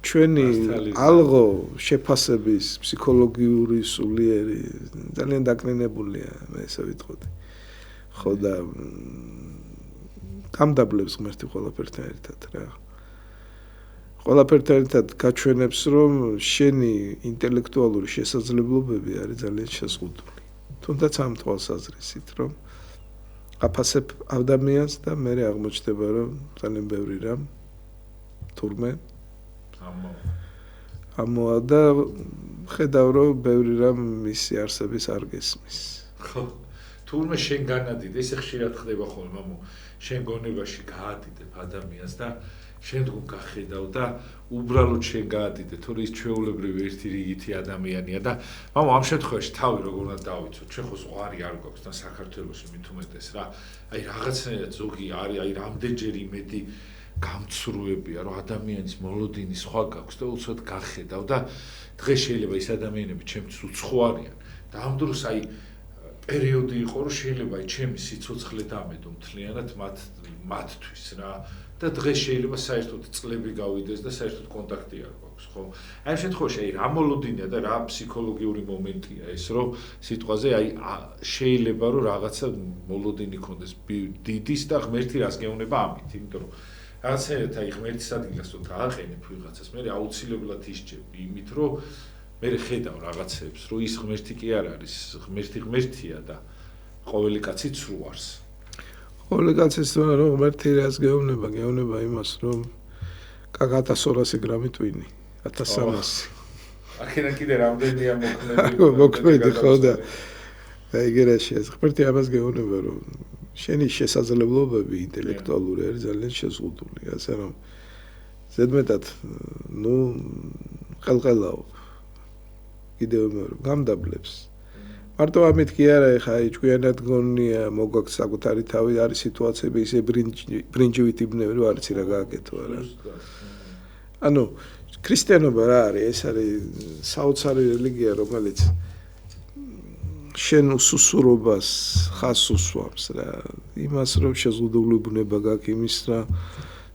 ჩვენი ალღო შეფასების ფსიქოლოგიური სულიერი ძალიან დაკნინებულია მე ესე ვიტყოდი ხო და გამდაბლებს ღმერთი ყველაფერთან ერთად რა ყველაფერთან ერთად გაჩვენებს რომ შენი ინტელექტუალური შესაძლებლობები არის ძალიან შეზღუდული თუნდაც ამ თვალსაზრისით რომ აფასებ ადამიანს და მე აღმოჩნდება რომ ძალიან ბევრი რამ თურმე ამოა და ხედავ რომ ბევრი რამ მისი არსების არ გესმის ხო თურმე შენ განადიდე ესე ხშირად ხდება ხოლმე მამო შენ გონებაში გაადიდებ ადამიანს და შემდგომ გახედავ და უბრალოდ შენ გაადიდე თორე ის ჩვეულებრივი ერთი რიგითი ადამიანია და მამო ამ შემთხვევაში თავი როგორ უნდა დავიცოთ ჩვენ ხო ზღვარი არ გვაქვს და საქართველოში მით უმეტეს რა აი რაღაცნაირად ზოგი არის აი რამდენჯერ იმედი გამცრუებია რომ ადამიანის მოლოდინი სხვა გაქვს და უცბად გახედავ და დღეს შეიძლება ის ადამიანები ჩემთვის უცხო არიან და ამ დროს აი პერიოდი იყო რომ შეიძლება აი ჩემი სიცოცხლე დამედო მთლიანად მათთვის რა და დღეს შეიძლება საერთოდ წლები გავიდეს და საერთოდ კონტაქტი არ გვაქვს ხო აი ამ შემთხვევაში აი რა მოლოდინია და რა ფსიქოლოგიური მომენტია ეს რომ სიტყვაზე აი შეიძლება რომ რაღაცა მოლოდინი ქონდეს დიდის და ღმერთი რას გეუბნება ამით იმიტომ რომ რაღაცნაირად აი ღმერთის ადგილას თუ დააყენებ ვიღაცას მე აუცილებლად ისჯები იმით რომ მე ხედავ რაღაცებს რომ ის ღმერთი კი არ არის ღმერთია და ყოველი კაცი ცრუარს ყოველი კაცის თუ რომ ღმერთი რას გეუბნება იმას რომ კაკა 1200 გრამი ტვინი 1300 აქედან კიდე რამდენია მოქმედი ხო და ეგერაში ეს ღმერთი ამას გეუბნება რომ შენი შესაძლებლობები ინტელექტუალური არის ძალიან შეზღუდული ასე რომ ზედმეტად ნუ ყელყელაო კიდევ გამდაბლებს მარტო ამით კი არა ეხა ჭკვიანად გონია მოგვაქვს საკუთარი თავი არის სიტუაციები ისე ბრინჯივით იბნები რომ არც რა გააკეთო არა ანუ ქრისტიანობა რა არის ეს არის საოცარი რელიგია რომელიც შენ უსუსურობას ხას უსვამს რა იმას რომ შეზღუდული ბუნება გაქვს იმის რა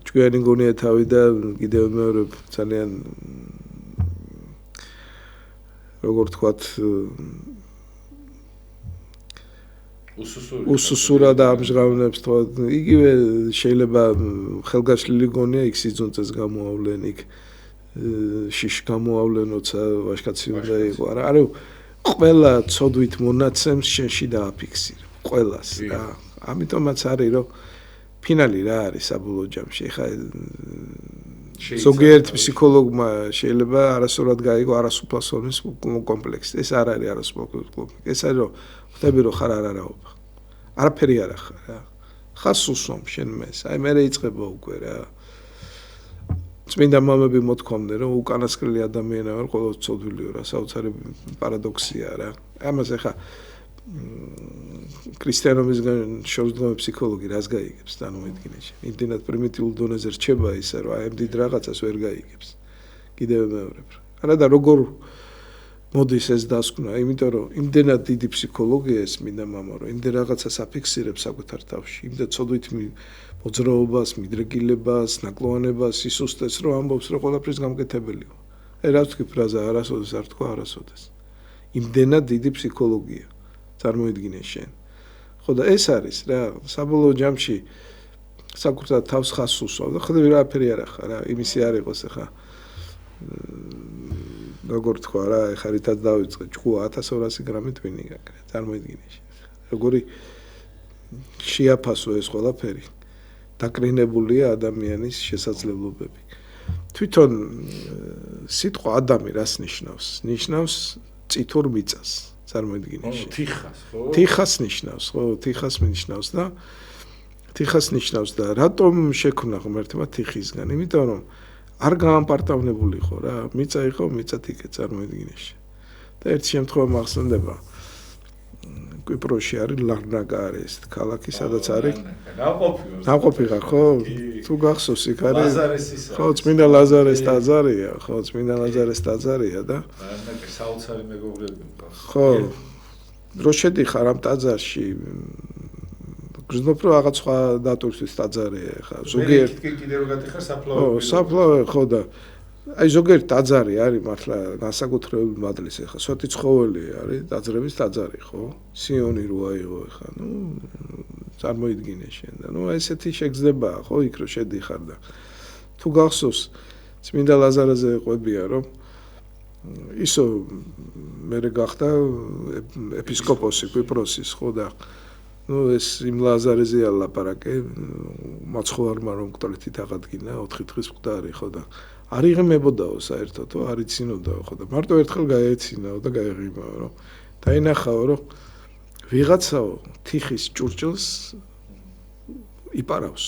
ჭკვიანი გონია თავი და კიდევ მეორე ძალიან როგორ თქვათ უსუსურად ამჟღავნებს თქო იგივე შეიძლება ხელგაშლილი გონია იქ სიძუნწეს გამოავლენ იქ შიშ გამოავლენ როცა ვაჟკაცი უნდა იყო არა ყველა ცოდვით მონაცემს შენში დააფიქსირებ ყველას რა ამიტომაც არის რომ ფინალი რა არის საბოლოო ჯამში ხა ზოგიერთ ფსიქოლოგმა შეიძლება არასწორად გაიგო არასუფლასონის კომპლექსი ეს არ არის არასუფლასონის კომპლექსი ეს არის რომ ხდები რომ ხარ არარაობა არაფერი არ ახარ რა ხას უსვამ შენ მეს აი მე იწყება უკვე რა წმინდა მამები მოთქვამდნენ რომ უკანასკნელი ადამიანი არ ყოველთვის ცოდვილიო რა საოცარი პარადოქსია რა ამას ახლა ქრისტიანობისგან შორსდგომი ფსიქოლოგი რას გაიგებს წარმოიდგინეთ იმდენად პრიმიტიულ დონეზე რჩება ისე რომ აი ამ დიდ რაღაცას ვერ გაიგებს კიდევ მეორებ არა და როგორ მოდის ეს დასკვნა იმიტომ რომ იმდენად დიდი ფსიქოლოგია ეს მინდა მამა რომ იმდენ რაღაცას აფიქსირებს საკუთარ თავში იმდენ ცოდვით მოძრაობას მიდრეკილებას ნაკლოვანებას სისუსტეს რომ ამბობს რომ ყველაფრის გამკეთებელია აი რა თქვი ფრაზა არასოდეს არ თქვა არასოდეს იმდენად დიდი ფსიქოლოგია წარმოიდგინე შენ ხო და ეს არის რა საბოლოო ჯამში საკუთარ თავს ხას უსვავ და ხდება რაფერი არ ახლა რა იმისი არ იყოს ახლა როგორ თქვა რა ეხა რითაც დავიწყე ჭკუა 1200 გრამი ტვინი გაკრა წარმოიდგინე როგორი შეაფასო ეს ყველაფერი დაკრინებულია ადამიანის შესაძლებლობები თვითონ სიტყვა ადამი რას ნიშნავს ნიშნავს წითურ მიწას წარმოიდგინე თიხას ხო თიხას ნიშნავს ხო თიხას ნიშნავს და რატომ შექმნა ღმერთმა თიხისგან იმიტომ რომ არ გაამპარტავნებული ხო რა მიწა იყო მიწა თიკე წარმოიდგინე და ერთ შემთხვევაში მახსენდება კვიპროსში არის ლარნაკა არის ქალაქი სადაც არის ნაყოფი ხარ ხო თუ გახსოვს იქ არის ხო წმინდა ლაზარეს ტაძარია ხო წმინდა ლაზარეს ტაძარია და ლარნაკა საოცარი მეგობრები მყავს ხო რო შედიხარ ამ ტაძარში გრძნობ რომ რაღაც სხვა დატვირთვის ტაძარია ხა ზოგიერთ კიდე რო გატეხარ საფლავე ხო საფლავე ხო და აი ზოგიერთ ტაძარი არის მართლა განსაკუთრებული მადლის ახლა სვეტი ცხოველი არის ტაძრების ტაძარი ხო სიონი რო აიღო ახლა ნუ წარმოიდგინე შენ და ნუ ესეთი შეგრძნებაა ხო იქ რო შედიხარ და თუ გახსოვს წმინდა ლაზარეზე ყვებია რომ ისო მე გახდა ეპისკოპოსი კვიპროსის ხო და ნუ ეს იმ ლაზარეზე ალაპარაკე მაცხოვარმა რომ კტოლითით აღადგინა 4 დღის მკვდარი ხო და არ იღმებოდაო საერთოდ არ იცინოდაო ხო და მარტო ერთხელ გაეცინაო და გაეღიმაო რომ დაინახაო რომ ვიღაცაო თიხის ჭურჭელს იპარავს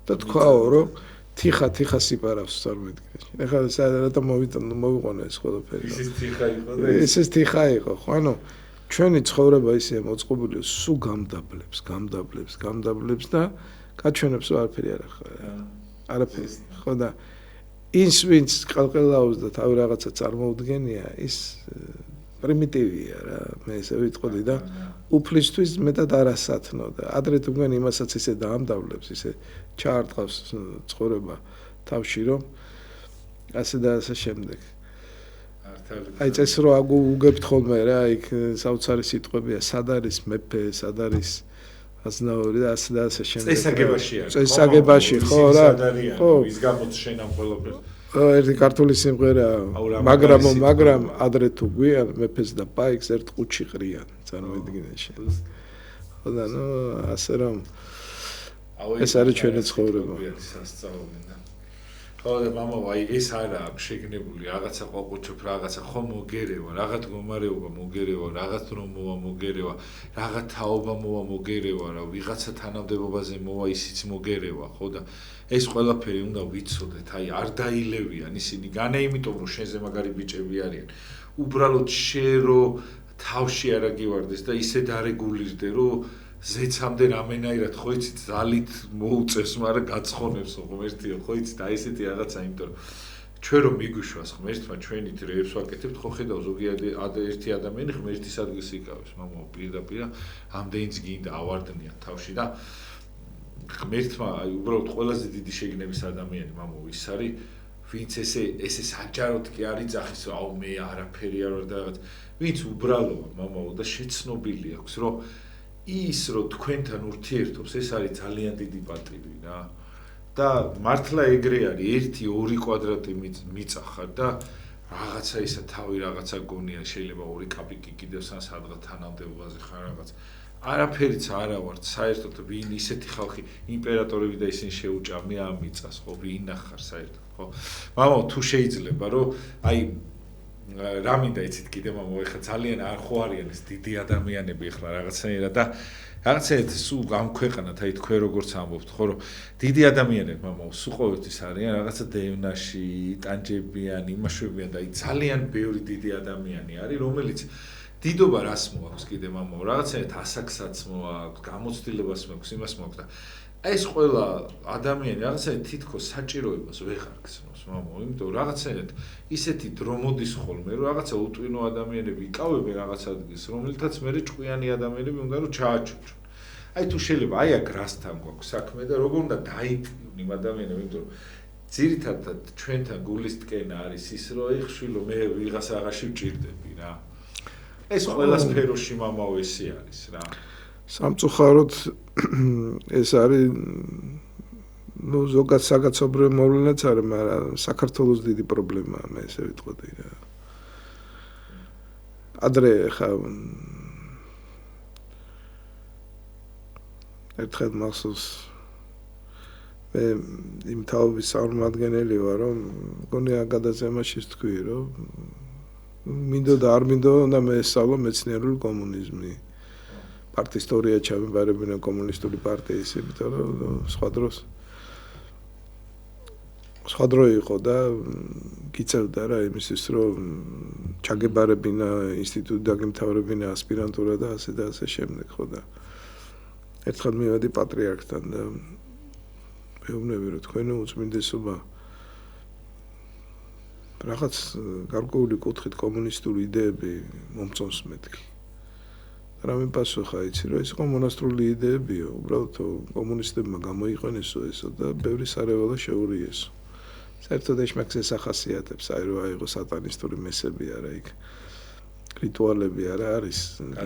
და თქვაო რომ თიხას იპარავს წარმოიდგინე ეხლა საერთოდ მოვიყვანო ეს ყველაფერი ეს თიხა იყო ხო ანუ ჩვენი ცხოვრება ისე მოწყობილია სულ გამდაბლებს და გაჩვენებს არაფერი არ ახლა არაფერი ხო და ის ვინც ყალყელაობს და თავი რაღაცა წარმოუდგენია ის პრიმიტივია რა მე ესე ვიტყოდი და უფლისთვის მეტად არასათნო და ადრე თუ მგონი იმასაც ისე დაამდავლებს ისე ჩაარტყავს ცხოვრება თავში რომ ასე და ასე შემდეგ აი წეს რო აგუგებთ ხოლმე რა იქ საოცარი სიტყვებია სად არის მეფე სად არის აზნაური და ასე და ასე შემდეგ წესაგებაში ხო რა ხო ის გამოჩენ ამ ყველაფერს ერთი ქართული სიმღერა მაგრამ ადრე თუ გვიან მეფეს და პაიკს ერთ ყუთში ყრიან წარმოიდგინე შენ ხო და ნუ ასე რომ ეს არის ჩვენი ცხოვრება ხო და მამა აი ეს არა აქვს შეგნებული რაღაცა ყოფუჩობ რაღაცა ხო მოგერევა რაღაც მდგომარეობა მოგერევა რაღაც რომ მოვა მოგერევა რაღაც თაობა მოვა მოგერევა რა ვიღაცა თანამდებობაზე მოვა ისიც მოგერევა ხო და ეს ყველაფერი უნდა ვიცოდეთ აი არ დაილევიან ისინი განე იმიტომ რომ შენზე მაგარი ბიჭები არიან უბრალოდ შერო თავში არა გივარდეს და ისე დარეგულირდე რომ ზეცამდე რამენაირად ხო იცით ზალით მოუწევს მაგრამ გაცხონებს ღმერთია ხო იცით აი ესეთი რაღაცა იმიტომ რომ ჩვენ რომ მიგვიშვას ღმერთმა ჩვენი დროებს ვაკეთებთ ხო ხედავ ზოგიერთი ერთი ადამიანი ღმერთის ადგილს იკავებს მამა პირდაპირ ამდენიც გინდა ავარდნია თავში და ღმერთმა აი უბრალოდ ყველაზე დიდი შეგნების ადამიანი მამა ის არის ვინც ესე საჯაროდ კი არ იძახის რომ აუ მე არაფერი არ ვარ და რაღაც ვინც უბრალოა მამა და შეცნობილი აქვს რომ ის რომ თქვენთან ურთიერთობს ეს არის ძალიან დიდი პატივი რა და მართლა ეგრე არის 1-2 კვადრატი მიწახარ და რაღაცა ისა თავი რაღაცა გონია შეიძლება 2 კაპიკი კიდევ სადღაც თანამდებობაზე ხარ რაღაც არაფერიც არა ვარ საერთოდ ვინ ისეთი ხალხი იმპერატორები და ისინი შეუჭამია ამ მიწას ხო ვინ ახარ საერთოდ ხო მამა თუ შეიძლება რომ აი რა მინდა იცით კიდე მამა ეხლა ძალიან არ ხო არიან ეს დიდი ადამიანები ეხლა რაღაცნაირად და რაღაცეთ სულ ამ ქვეყანათ აი თქვენ როგორც ამბობთ ხო რომ დიდი ადამიანები მამა სულ ყოველთვის არიან რაღაცა დევნაში ტანჯებიან იმაშვებიან და აი ძალიან ბევრი დიდი ადამიანი არის რომელიც დიდობა რას მოაქვს კიდე მამა რაღაცნაირად ასაკსაც მოაქვს გამოცდილებას მოაქვს იმას მოაქვს და ეს ყველა ადამიანი რაღაცნაირად თითქოს საჭიროებას ვეღარ გრძნობს მამა იმიტომ რაღაცნაირად ისეთი დრო მოდის ხოლმე რომ რაღაცა უტვინო ადამიანები იკავებენ რაღაც ადგილს რომელთაც მე ჭკვიანი ადამიანები უნდა რომ ჩააჩუჩონ აი თუ შეიძლება აი აქ რასთან გვაქვს საქმე და როგორ უნდა დაიკვირონ იმ ადამიანებს იმიტომ რომ ძირითადად ჩვენთან გულის ტკენა არის ის რომ აი ხშვილო მე ვიღას აღაში ვჭირდები რა ეს ყველა სფეროში მამაო ესე არის რა სამწუხაროდ ეს არის ну ზოგადად საგაცნობრივ მოვლენაც არის მაგრამ საქართველოს დიდი პრობლემაა მე ესე ვიტყოდი რა ადრე ხა ერთხელ მახსოვს მე იმ თავის წარმომადგენელი ვარ რომ მგონი აგადაზემაში თქვი რომ მინდოდა არ მინდოდა მე ესწავლო მეცნიერული კომუნიზმი პარტიის ისტორია ჩამებარებინა კომუნისტური პარტიის იმიტომ რომ სხვა დრო იყო და გიწევდა რა იმისთვის რომ ჩაგებარებინა ინსტიტუტი დაგემთავრებინა ასპირანტურა და ასე შემდეგ ხო და ერთხელ მივედი პატრიარქთან და მეუბნები რომ თქვენი უწმინდესობა რაღაც გარკვეული კუთხით კომუნისტური იდეები მომწონს მეთქი რა მიპასუხა იცი რომ ეს იყო მონასტრული იდეებიო უბრალოდ კომუნისტებმა გამოიყენესო ესო და ბევრი სარეველა შეურიესო საერთოდ ეშმაკს ეს ახასიათებს აი რომ აიღო სატანისტური მესები არა იქ რიტუალები არა არის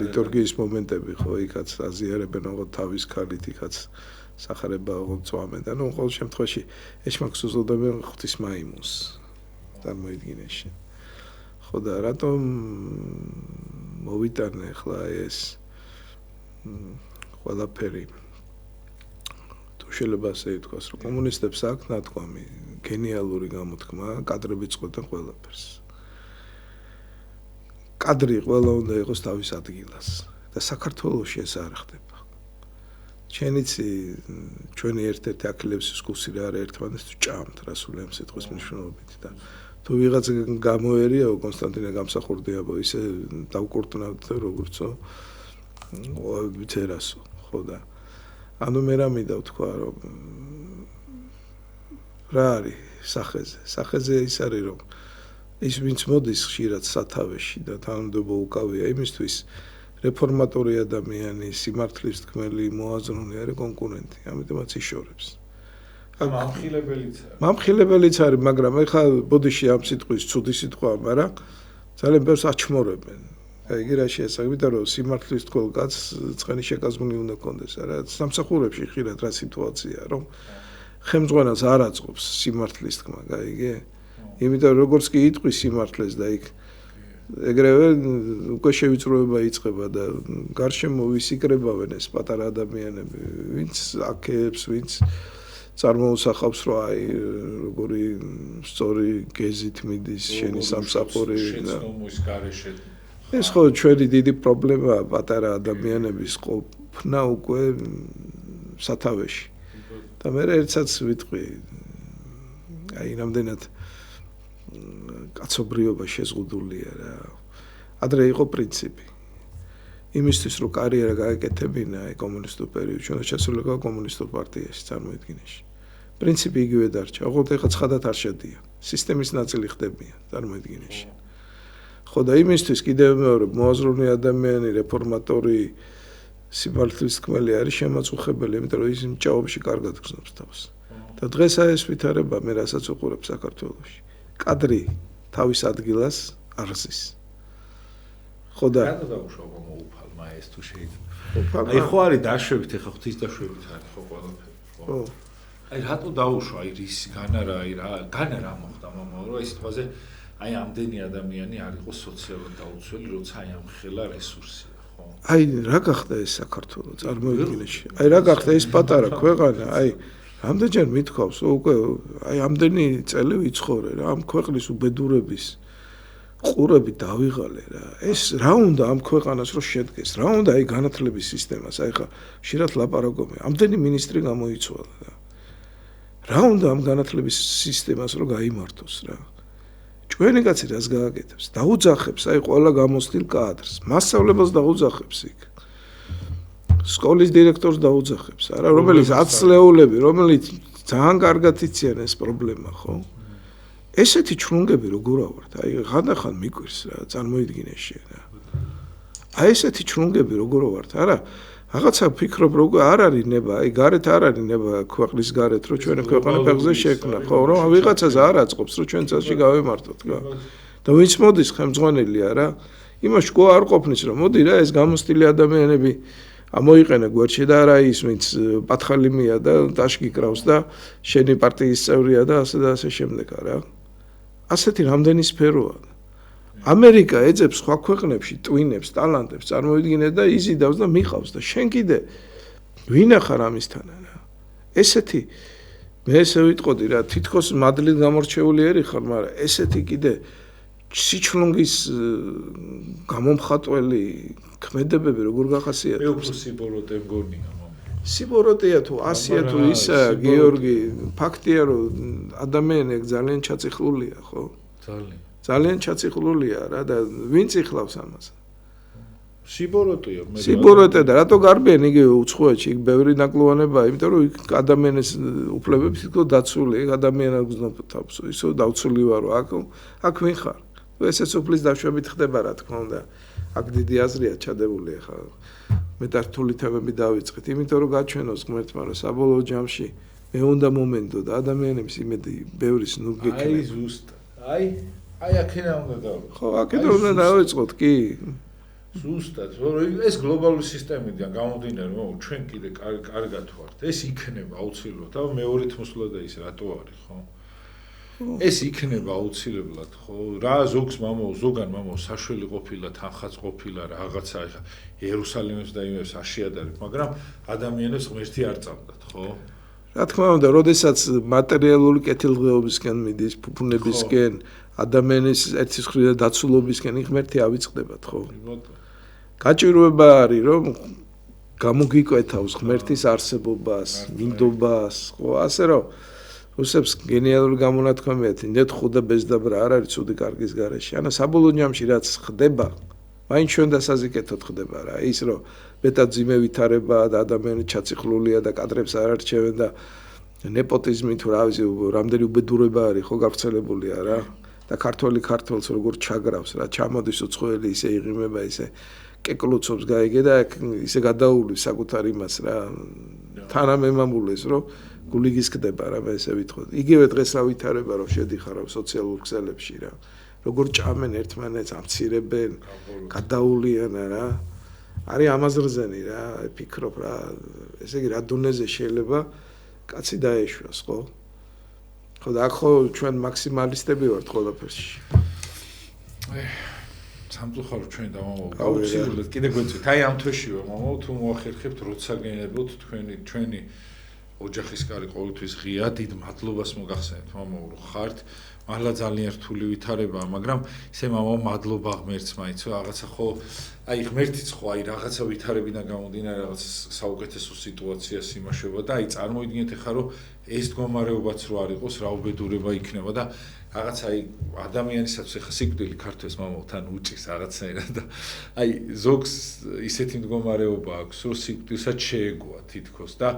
ლიტურგიის მომენტები ხო იქაც აზიარებენ ოღონდ თავის ქალით იქაც სახარება ოღონდ წვამენ და ნუ ყოველ შემთხვევაში ეშმაკს უწოდებენ ღვთისმაიმუნს წარმოიდგინეში ხო და რატომ მოვიტანე ახლა ეს ყველაფერი თუ შეიძლება ასე ითქვას რომ კომუნისტებს აქვს ნათქვამი გენიალური გამოთქმა კადრები წყვეტენ ყველაფერს კადრი ყველა უნდა იყოს თავის ადგილას და საქართველოში ეს არ ხდება ჩვენიცი ჩვენი ერთ-ერთი აქილევსის კუსი რა არის ერთმანეთს ჭამთ რასული ამ სიტყვის მნიშვნელობით და თუ ვიღაც გამოერიაო კონსტანტინე გამსახურდიაბო ისე დავკურტნავთ როგორცო ვიცერასო ხო და ანუ მე რა მინდა ვთქვა რომ რა არის სახეზე ის არის რომ ის ვინც მოდის ხშირად სათავეში და თანამდებობა უკავია იმისთვის რეფორმატორი ადამიანი სიმართლის თქმელი მოაზროვნე არის კონკურენტი ამიტომაც იშორებს მამხილებელიც არის მაგრამ ეხლა ბოდიში ამ სიტყვის ცუდი სიტყვაა მაგრამ ძალიან ბევრს აჩმორებენ აი იგი რა შეესაბამება იმიტომ რომ სიმართლის თქელ კაცს წყენი შეკაზღვნილი უნდა კონდეს არა სამსახურებში ხშირად რა სიტუაცია რომ ხელმძღვანელს არ აწყობს სიმართლის თქმა გაიგე იმიტომ რომ როგორც კი იტყვის სიმართლეს და იქ ეგრევე უკვე შევიწროება იწყება და გარშემო ვისიკრებავენ ეს პატარა ადამიანები ვინც აქებს ვინც წარმოუსახავს რომ აი როგორი სწორი გეზით მიდის შენი სამსახური და ეს ხო ჩვენი დიდი პრობლემაა პატარა ადამიანების ყოფნა უკვე სათავეში და მე ერთსაც ვიტყვი აი რამდენად კაცობრიობა შეზღუდულია რა ადრე იყო პრინციპი იმისთვის რომ კარიერა გაეკეთებინა აი კომუნისტურ პერიოდში უნდა შესულიყო კომუნისტურ პარტიაში წარმოიდგინეში პრინციპი იგივე დარჩა ოღონდ ეხლა ცხადად არ შედიან სისტემის ნაწილი ხდებიან წარმოიდგინეში ხო და იმისთვის კიდევ მეორე მოაზროვნე ადამიანი რეფორმატორი სიმართლის თქმელი არის შემაწუხებელი იმიტომ რომ ის ჭაობში კარგად გრძნობს თავს და დღეს აი ეს ვითარება მე რასაც უყურებ საქართველოში კადრი თავის ადგილას არ ზის ხო და რატო დაუშვა მოუფალმა ეს თუ შეიძლება აი ხო არის დაშვებით ეხა ღვთის დაშვებით არის ხო ყველაფერი ხო აი რატო დაუშვა აი რის განა რა მოხდა მამა რომ ეს თვაზე აი ამდენი ადამიანი არ იყო სოციალურად დაუცველი როცა აი ამ ხელა რესურსია ხო აი რა გახდა ეს საქართველო წარმოიდგინეში აი რა გახდა ეს პატარა ქვეყანა აი ამდენჯერ მithქვავს უკვე აი ამდენი წელი ვიცხოვრე რა ამ ქვეყნის უბედურების ყურები დავიღალე რა. ეს რა უნდა ამ ქვეყანას რო შედგეს? რა უნდა აი განათლების სისტემას? აი ხა ხშირად ლაპარაკობენ. ამდენი მინისტრი გამოიცვალა რა. რა უნდა ამ განათლების სისტემას რო გაიმართოს რა. ჩვენი კაცი რას გააკეთებს? დაუძახებს აი ყველა გამოცდილ კადრს. მასწავლებლებს დაუძახებს იქ. სკოლის დირექტორს დაუძახებს, არა, რომელიც აცლეულები, რომელიც ძალიან კარგად იციან ეს პრობლემა, ხო? ესეთი ჩრუნგები როგორ ავართ? აი ხანდახან მიკვირს რა, წარმოიდგინე შენ რა. აი ესეთი ჩრუნგები როგორ ავართ? არა, რაღაცა ფიქრობ როგორ არ არის ნება, აი გარეთ არ არის ნება ქვეყნის გარეთ, რომ ჩვენი ქვეყანა ფეხზე შექმნა, ხო, რომ ვიღაცას არ აწყობს, რომ ჩვენ წელში გავემართოთ, რა. და ვინც მოდის ხელმძღვანელია რა, იმას შკო არ ყოფნის, რომ მოდი რა ეს გამოცდილი ადამიანები ამოიყენა გვერდში და არა ის ვინც პათხალიმია და დაშკი კრავს და შენი პარტიის წევრია და ასე შემდეგ რა. ასეთი რამდენი სფეროა. ამერიკა ეძებს სხვა ქვეყნებში ტვინებს, ტალანტებს, წარმოიდგინე და იზიდავს და მიყავს და შენ კიდე ვინა ხარ ამისთან რა. ესეთი მე ესე ვიტყოდი რა, თითქოს მადლით გამორჩეული ერი ხარ, მაგრამ ესეთი კიდე სიჩლუნგის გამომხატველი ქმედებები როგორ გახასიათებს? მე უფრო სიბოროტე მგონია მამა. სიბოროტეა თუ ასია თუ ისა, გიორგი, ფაქტია რომ ადამიანები ძალიან ჩაწიხლულია, ხო? ძალიან ჩაწიხლულია რა და ვინ წიხლავს ამას? სიბოროტეა მე. სიბოროტე და რატო გარბიან იგივე უცხოეთში, იქ ბევრი ნაკლოვანებაა, იმიტომ რომ იქ ადამიანის უფლებები თვითონ დაცული, ადამიანს გზნობ თავს, ისო დავცული ვარო, აქ ვინ ხარ? ესეც უფლის დაშვებით ხდება რა თქმა უნდა. აქ დიდი აზრია ჩადებული ხა. მე დართული თემები დავიწყეთ, იმიტომ რომ გაჩვენოს ღმერთმა რომ საბოლოო ჯამში მე უნდა მომენტო და ადამიანებს იმედი ბევრის ნუ გექნება. აი ზუსტად. აი აქედან უნდა დავიწყოთ. ხო, აქედან უნდა დავიწყოთ, კი. ზუსტად, რომ ეს გლობალური სისტემიდან გამომდინარე, რომ ჩვენ კიდე კარგად ვართ. ეს იქნება აუცილებლად. და მეორით მოსვლა და ის რატო არის, ხო? ეს იქნება აუცილებლად, ხო? რა ზოგს ზოგან საშველი ყოფილა, თანხაც ყოფილა, რაღაცა ეხა იერუსალიმებს და იმებს აშიადარებ, მაგრამ ადამიანებს ღმერთი არ წამდათ, ხო? რა თქმა უნდა, როდესაც მატერიალური კეთილდღეობისკენ მიდის, ფუფუნებისკენ, ადამიანის ერთის მხრიდან დაცულობისკენ ღმერთი ავიწყდებათ, ხო? გაჭირვება არის, რომ გამოგიკვეთავს ღმერთის არსებობას, მინდობას, ხო? ასე რომ რუსებს გენიალური გამონათქვამი აქვს, ნეთ ხუდა ბეზდაბრა არ არის ცუდი კარგის გარეშე. ანა საბოლოო ჯამში რაც ხდება, მაინც ჩვენ დასაზიკეთოთ ხდება რა. ის რომ მეტაძიმე ვითარება და ადამიანი ჩაწიხლულია და კადრებს არ არჩევენ და ნეპოტიზმი თუ რა ვიცი, რამდენი უბედურება არის ხო გავრცელებულია რა. და ქართველს როგორ ჩაგრავს რა, ჩამოდის უცხოელი ისე იღიმება, ისე კეკლუცობს გაიგე და ისე გადაუვლის საკუთარ იმას რა. თანამემამულეს რომ გული გისკდება რა, მე ესე ვიტყოდი. იგივე დღეს რა ვითარება რომ შედიხარ სოციალურ ქსელებში რა. როგორ ჭამენ ერთმანეთს, ამცირებენ, გადაულიან რა. არის ამაზრზენი რა, ფიქრობ რა, ესე იგი რა დონეზე შეიძლება კაცი დაეშვას, ხო? ხო და ხო ჩვენ მაქსიმალისტები ვართ ყველაფერში. სამწუხარო ჩვენ დავამოვაუცილებლად კიდე გვეწვით. აი ამ თვეშივე მამა თუ მოახერხებთ როცა გენებოთ ჩვენი ოჯახის კარი ყოველთვის ღია, დიდ მადლობას მოგახსენებთ მამა რომ ხართ. მართლა ძალიან რთული ვითარებაა, მაგრამ ისე მამა მადლობა ღმერთს მაინც რაღაცა ხო აი ღმერთიც ხო აი რაღაცა ვითარებიდან გამომდინარე რაღაც საუკეთესო სიტუაციას იმაშება და აი წარმოიდგინეთ ახლა რომ ეს მდგომარეობაც რო არ იყოს რა უბედურება იქნება და რაღაც აი ადამიანისაც ახლა სიკვდილი ქართეს მამათან უჭის რაღაცნაირად და აი ზოგს ისეთი მდგომარეობა აქვს რომ სიკვდილსაც შეეგოა თითქოს და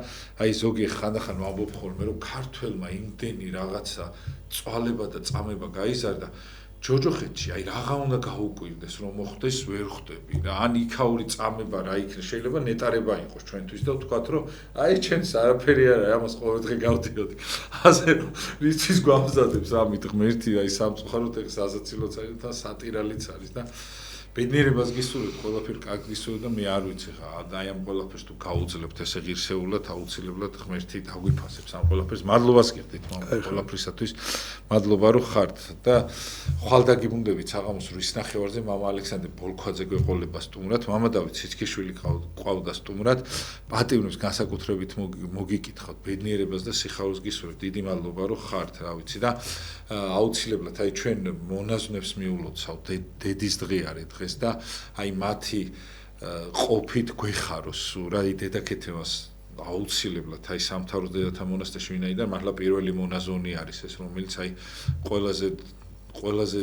აი ზოგი ხანდახან ვამბობ ხოლმე რომ ქართველმა იმდენი რაღაცა წვალება და წამება გაიზარდა ჯოჯოხეთში აი რაღა უნდა გაუკვირდეს რომ მოხდეს ვერ ხვდები და ან იქაური წამება რა იქნება შეიძლება ნეტარება იყოს ჩვენთვის და ვთქვათ რომ აი ჩემს არაფერი არ არის ამას ყოველდღე გავდიოდი ასე რომ რისთვის გვამზადებს ამით ღმერთი აი სამწუხაროდ ეს ასაცილოც არის და სატირალიც არის და ბედნიერებას გისურვებთ, ყველაფერი კარგ გისურვებთ და მე არ ვიცი ხა, აი ამ ყველაფერს თუ გაუძლებთ ესე ღირსეულად, აუცილებლად ღმერთი დაგვიფასებს ამ ყველაფერს. მადლობას გიხდით მამා ყველაფრისათვის. მადლობა რომ ხართ და ხვალ დაგიბრუნდებით საღამოს რის ნახევარზე მამა ალექსანდრე ბოლქვაძე გვეყოლება სტუმრად, მამა დავით ციცქიშვილი ყავდა სტუმრად. პატივნებს განსაკუთრებით მოგიკითხავთ ბედნიერებას და სიხარულს გისურვებთ. დიდი მადლობა რომ ხართ, რა ვიცი და აუცილებლად აი ჩვენ მონაზვნებს მიულოცავთ დედის დღე არის დღეს და აი მათი ყოფით გვეხაროს რა დედაქეთევას აუცილებლად აი სამთავროს დედათა მონასტერში ვინაიდან მართლა პირველი მონაზონი არის ეს რომელიც აი ყველაზე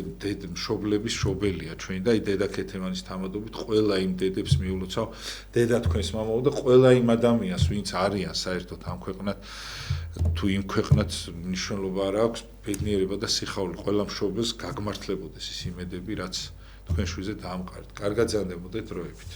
მშობლების შობელია ჩვენი და აი დედაქეთევანის თამადობით ყველა იმ დედებს მიულოცავ დედა თქვენს მამაო და ყველა იმ ადამიანს ვინც არიან საერთოდ ამ ქვეყნად თუ იმ ქვეყნად მნიშვნელობა არ აქვს ბედნიერება და სიხაული ყველა მშობელს გაგმართლებოდეს ის იმედები რაც თქვენ შვილზე დაამყარეთ. კარგად ზანდებოდეთ დროებით.